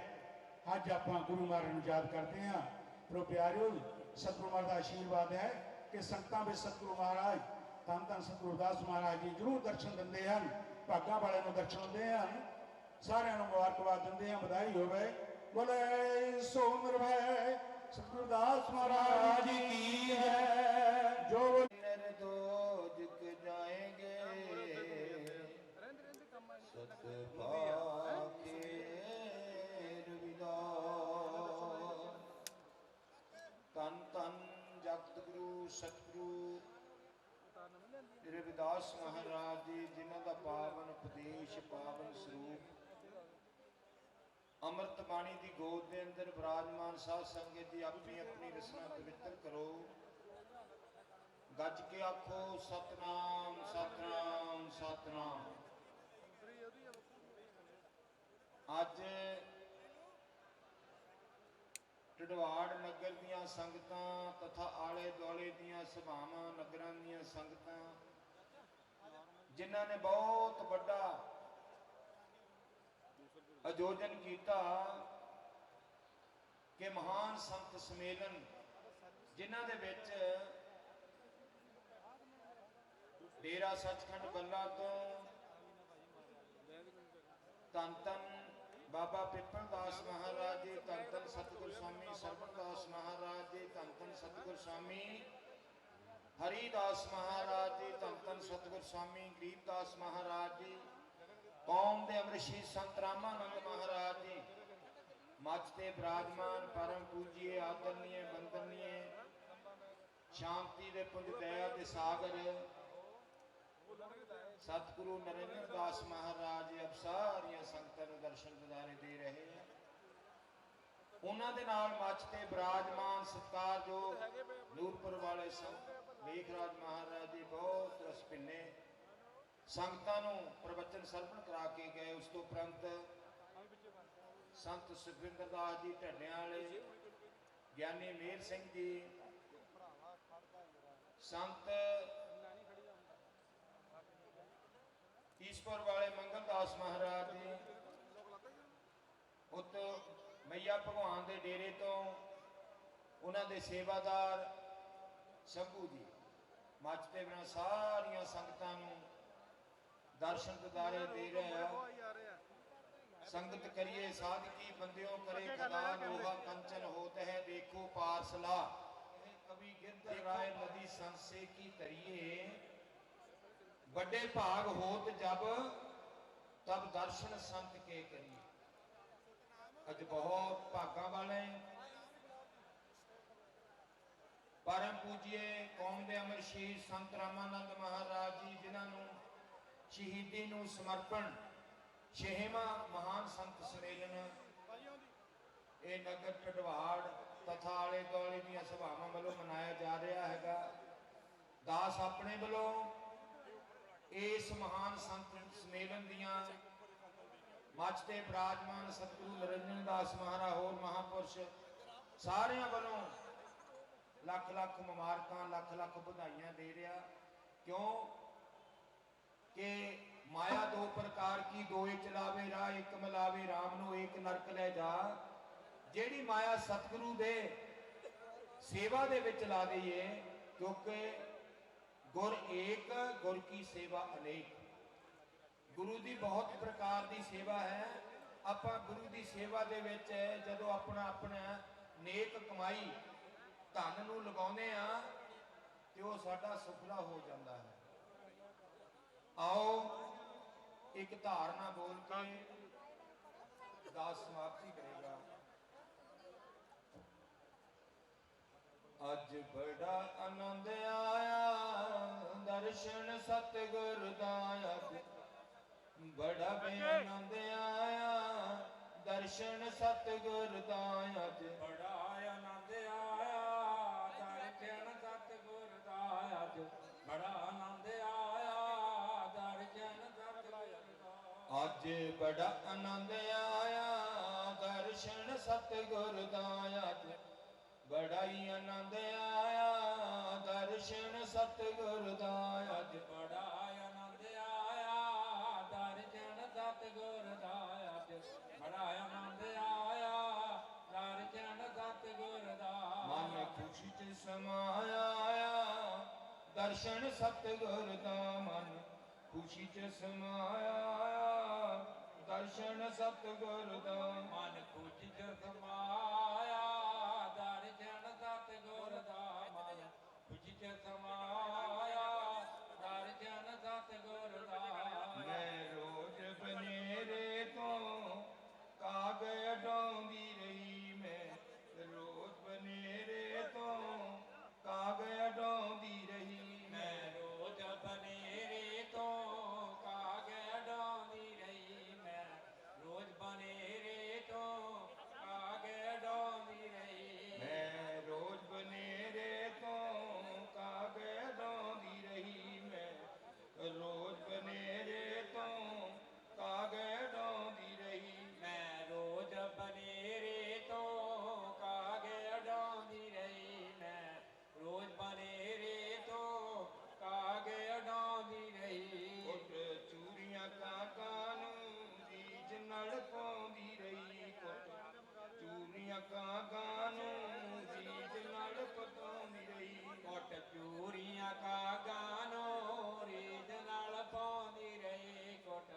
अज आपां गुरु महाराज नूं याद करते हैं। प्रो प्यारिओ, सतगुरु महाराज का आशीर्वाद है कि संगतां विच सतगुरु महाराज धन धन सतगुरु रविदास महाराज जी जरूर दर्शन दिंदे हैं, भागां वाले नूं दर्शन दिंदे हैं, सारिआं नूं मुबारकबाद दिंदे हैं, बधाई होवे। बोले सो निर्भय सतगुरु रविदास महाराज जी की है। जो निर्दोष के जाएंगे सतपाके रविदास। तन तन जगत गुरु सतगुरु रविदास महाराज जी, जिन्हों का पावन उपदेश, पावन स्वरूप अमृत बाणी की गोद के अंदर विराजमान साध संगत जी अपनी अपनी रसना पवित्र करो। गज के आखो सतनाम सतनाम सतनाम। अज ढडवाड़ नगर दियां संगतां तथा आले दुआले दियां सभावां, नगरां दियां संगतां, जिन्हां ने बहुत बड़ा आयोजन किया कि महान संत सम्मेलन, जिन्हां दे विच डेरा सचखंड बल्ला तो धन धन बाबा पिपल दास महाराज जी, धन धन सतगुरु स्वामी सरवण दास महाराज जी, धन धन सतगुरु स्वामी हरिदास महाराज जी, धन धन सतगुरु स्वामी गरीबदास महाराज जी, कौम के अमृतशीर संत रामानंद महाराज जी, मच ते विराजमान परम पूजिए आदरणीय वंदनीय शांति दे पुंज दया दे सागर सतगुरु नरेंद्र दास महाराज जी अब सारिया संगतां नूं दर्शन दिदारे दे रहे हैं। उन्हां दे नाल मच ते विराजमान सत्कारयोग नूरपुर वाले संत मेघराज महाराज जी बहुत रस भिन्ने संगतां नूं प्रवचन सरवण करा के गए। उस तो उपरंत संत सुखविंदर दास जी ढड्डियां वाले, ज्ञानी मेहर सिंह जी, संत ईश्वर वाले मंगलदास महाराज जी, उत मैया भगवान के डेरे तो उन्होंने सेवादार शंभू जी, मचते बिना सारिया संगतां नूं दर्शन दिदारे दे रहे हो। संगत करिए साधकी बंदियों करे खदा, लोहा कंचन होत है देखो पारसला। कवि गिरधर राय नदी संसे की तरिए बड़े भाग होत जब तब दर्शन संत के करिए। अज बहुत भागा वाले परम पूजिए कौम के अमर शहीद संत रामानंद महाराज जी, जिन्होंने शहीदी नूं समर्पण 6वां महान संत सम्मेलन ये नगर ढडवाड़ तथा आले दुआले दी सभावां वालों मनाया जा रहा है। दास अपने वालों इस महान संत सम्मेलन दियां मच ते विराजमान सतगुरु निरंजन दास महाराज होर महापुरुष सारियां वालों लख लख मुबारकां लख लख बधाइयां दे रहा। क्यों कि माया दो प्रकार की, दोए चलावे राह एक मिलावे राम नो एक नरक ले जा। जेड़ी माया सतगुरु दे सेवा दे विच ला दईए, क्योंकि गुर एक गुर की सेवा अनेक। गुरु की बहुत प्रकार की सेवा है। आपां गुरु की सेवा दे विच जदों अपना अपना नेक कमाई धन नूं लगाउने आ ते ओह साडा सुफला हो जाता है। आओ एक धारणा बोल के दास समाप्ति करेगा। अज बड़ा आनंद आया दर्शन सतगुर दा, अज बड़ा आनंद आया दर्शन सतगुर दा, अज बड़ा आनंद आया दर्शन सतगुर दा, अज बड़ा आनंद आया दर्शन सतगुर दा। अज बड़ा आनंद आया दर्शन सतगुर दा, अज बड़ा ही आनंद आया दर्शन सतगुर दा, अज बड़ा आनंद आया दर्शन सतगुर दा, अज बड़ा आनंद आया दर्शन सतगुर दा। मन खुशी च समाया दर्शन सतगुर दा, मन खुशी च समाया दर्शन सतगुर दा। मन खुशी च समाया दर्शन सतगुर दा, मन खुशी च समाया दर्शन सतगुर दा। मैं रोज बनेरे तो कागज डोंदी रही, मैं रोज बनेरे तो कागज डोंदी रही। मैं रोज बनेरे तो कागज डोंदी रही, मैं रोज बनेरे तो कागज डोंदी रही। मैं रोज बनेरे तो कागज डोंदी रही, मैं रोज बनेरे तो कागज डोंदी रही। मैं रोज बनेरे तो कागज डोंदी रही, मैं रोज बनेरे तो कागज डोंदी रही। कुट चूरियां काकां नूं रीਝ नाल पाउंदी रही, कुट चूरियां काकां नूं रीਝ नाल पकाउंदी रही। कुट चूरियां काकां नूं रीਝ नाल पाउंदी रही, कुट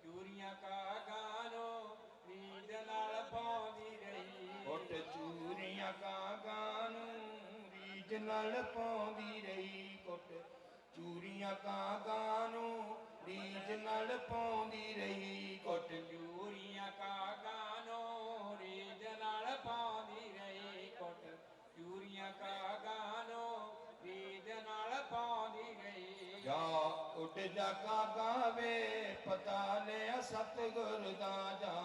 चूरियां काकां नूं रीਝ नाल पाउंदी रही। कुट चूरियां काकां नूं रीਝ नाल पाउंदी रही, कुट चूरियां काकां नूं रीਝ नाल पाउंदी रही। कुट चूरियां काकां नूं रीਝ नाल पाउंदी रही, कुट चूरियां काकां नूं रीਝ नाल पाउंदी रही। जा उठ जा काका वे पता ले सतगुर दा, जा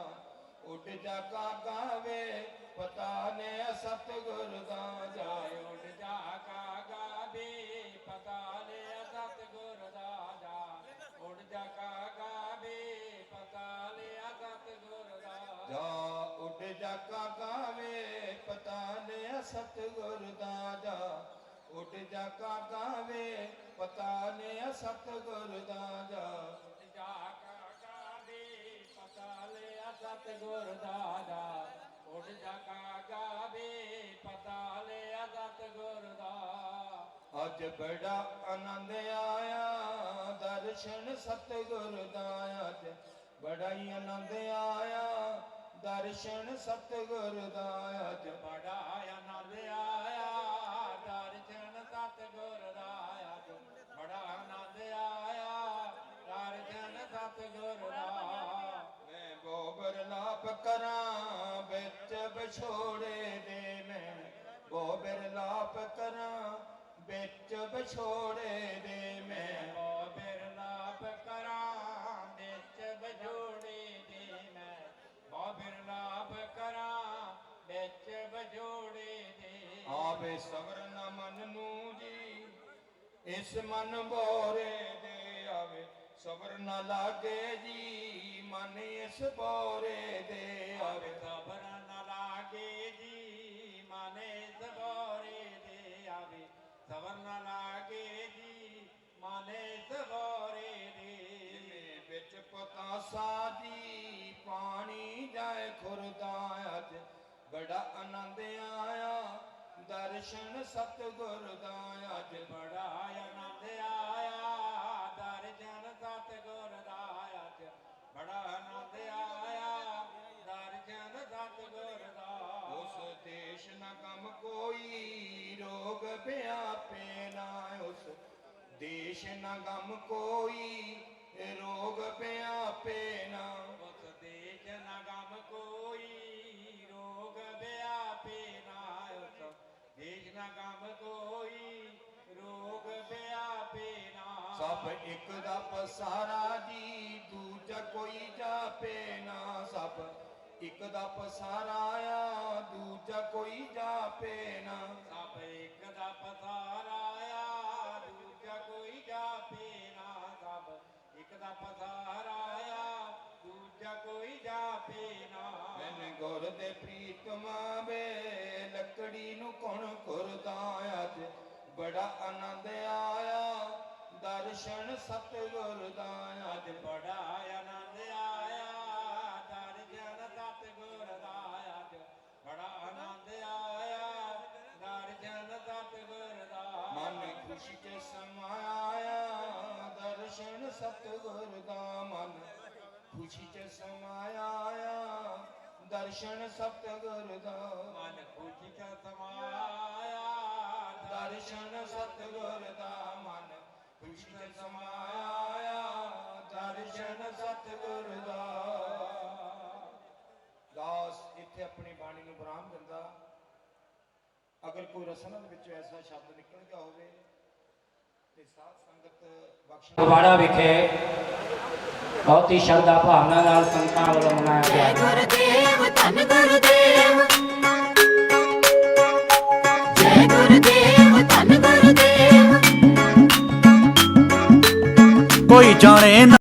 उठ जा काका वे पता ले सतगुर दा। जा उठ जा काका वे पता ले सतगुर दा, जा उठ जा काका वे पता ले सतगुर दा। जा उठ जा काका वे पता ले सतगुर दा, जा उठ जा काका वे पता ले सतगुर दा। जा जा काका वे पता ले सतगुर दा, जा उठ जा काका वे पता ले सतगुर दा। अज बड़ा आनंद आया दर्शन सतगुर दा, अज बड़ा ही आनंद आया दर्शन सतगुर दा। अज बड़ा आनंद आया दर्शन सतगुर दा, अज बड़ा आनंद आया ਸਤਿਗੁਰ ਦਾ। ਮੈਂ ਬੋਬਰ ਲਾਪ ਕਰਾਂ ਵਿੱਚ ਵਿਛੋੜੇ ਦੇ, ਮੈਂ ਬੋਬਰ ਲਾਪ ਕਰਾਂ ਵਿੱਚ ਵਿਛੋੜੇ ਦੇ, ਮੈਂ ਬੋ ਬਿਰਲਾਪ ਕਰਾਂ ਵਿੱਚ ਵਿਛੋੜੇ ਦੇ, ਮੈਂ ਬੋ ਬਿਰਲਾਪ ਕਰਾਂ ਵਿੱਚ ਵਿਛੋੜੇ ਦੇ। ਆਵੇ ਸਬਰ ਨਾ ਮਨ ਨੂੰ ਜੀ ਇਸ ਮਨ ਬੋਰੇ ਦੇ, ਆਵੇ ਸਬਰ ਨਾ ਲਾਗੇ ਜੀ ਮਨ ਇਸ ਬੋਰੇ ਦੇ, ਆਵੇ ਸਬਰ ਨਾ ਲਾਗੇ ਜੀ ਮਨੇ ਸਬੋਰੇ ਦੇ, ਆਵੇ ਸਬਰ ਨਾ ਲਾਗੇ ਜੀ ਮਨੇ ਸਬੋਰੇ ਦੇ। ਜਿਵੇਂ ਵਿੱਚ ਪਤਾਸਾ ਜੀ ਪਾਣੀ ਜਾਏ ਖੁਰਦਾ, ਅੱਜ ਬੜਾ ਆਨੰਦ ਆਇਆ ਦਰਸ਼ਨ ਸਤਿਗੁਰ ਦਾ, ਅੱਜ ਬੜਾ ਆਨੰਦ ਆਇਆ ਦਰਸ਼ਨ ਸਤਿਗੁਰ ਦਾ, ਅੱਜ ਬੜਾ ਆਨੰਦ ਆਇਆ ਦਰਸ਼ਨ ਸਤਿਗੁਰ ਦਾ। ਉਸ ਦੇਸ਼ ਨਾ ਗਮ ਕੋਈ ਰੋਗ ਵਿਆਪੇ ਨਾ, ਉਸ ਦੇਸ਼ ਨਾ ਗਮ ਕੋਈ ਰੋਗ ਵਿਆਪੇ ਨਾ, ਉਸ ਦੇਸ਼ ਨਾ ਗਮ ਕੋਈ ਰੋਗ ਵਿਆਪੇ ਨਾ, ਉਸ ਦੇਸ਼ ਨਾ ਗਮ ਕੋਈ ਰੋਗ ਵਿਆਪੇ ਨਾ। ਸਭ ਇੱਕ ਦਾ ਪਸਾਰਾ ਜੀ ਦੂਜਾ ਕੋਈ ਜਾਪੇ ਨਾ, ਸਭ ਇੱਕ ਦਾ ਪਸਾਰਾ ਆ ਦੂਜਾ ਕੋਈ ਜਾਪੇ ਨਾ, ਸਭ ਇੱਕ ਦਾ ਪਸਾਰਾ ਆ ਦੂਜਾ ਕੋਈ ਜਾਪੇ ਨਾ, ਸਭ ਇੱਕ ਦਾ ਪਸਾਰਾ ਆ ਦੂਜਾ ਕੋਈ ਜਾਪੇ ਨਾ। ਮੈਨ ਗੁਰ ਦੇ ਪ੍ਰੀਤਮਾ ਵੇ ਲੱਕੜੀ ਨੂੰ ਕੌਣ ਖੁਰਦਾ, ਅੱਜ ਬੜਾ ਆਨੰਦ ਆਇਆ ਦਰਸ਼ਨ ਸਤਿਗੁਰ ਦਾ, ਅੱਜ ਬੜਾ ਆਨੰਦ ਆਇਆ ਦਰਸ਼ਨ ਸਤਿਗੁਰ ਦਾ, ਅੱਜ ਬੜਾ ਆਨੰਦ ਆਇਆ ਦਰਸ਼ਨ ਸਤਿਗੁਰ ਦਾ। ਮਨ ਖੁਸ਼ੀ ਚ ਸਮਾਇਆ ਦਰਸ਼ਨ ਸਤਿਗੁਰ ਦਾ, ਮਨ ਖੁਸ਼ੀ ਚ ਸਮਾਇਆ ਦਰਸ਼ਨ ਸਤਿਗੁਰ ਦਾ, ਮਨ ਖੁਸ਼ੀ ਚ ਸਮਾਇਆ ਦਰਸ਼ਨ ਸਤਿਗੁਰ ਦਾ, ਮਨ ਖੁਸ਼ੀ ਚ ਸਮਾਇਆ ਦਰਸ਼ਨ ਸਤਿਗੁਰ ਦਾ। ਦਾਸ ਇੱਥੇ ਆਪਣੀ ਬਾਣੀ ਨੂੰ ਵਿਰਾਮ ਦਿੰਦਾ। ਅਗਰ ਕੋਈ ਰਸਨਾ ਦੇ ਵਿੱਚ ਐਸਾ ਸ਼ਬਦ ਨਿਕਲ ਗਿਆ ਹੋਵੇ ਤੇ ਸਾਧ ਸੰਗਤ ਬਖਸ਼ਣ ਫਗਵਾੜਾ ਵਿਖੇ ਬਹੁਤ ਹੀ ਸ਼ਰਧਾ ਭਾਵਨਾ ਨਾਲ ਸੰਗਤਾਂ ਵੱਲੋਂ ਮਨਾਇਆ ਗਿਆ। ਗੁਰਦੇਵ ਧੰਨ ਗੁਰਦੇਵ, ਜੈ ਗੁਰਦੇਵ ਧੰਨ ਗੁਰਦੇਵ। ਕੋਈ ਜਾਣੇ ਨਾ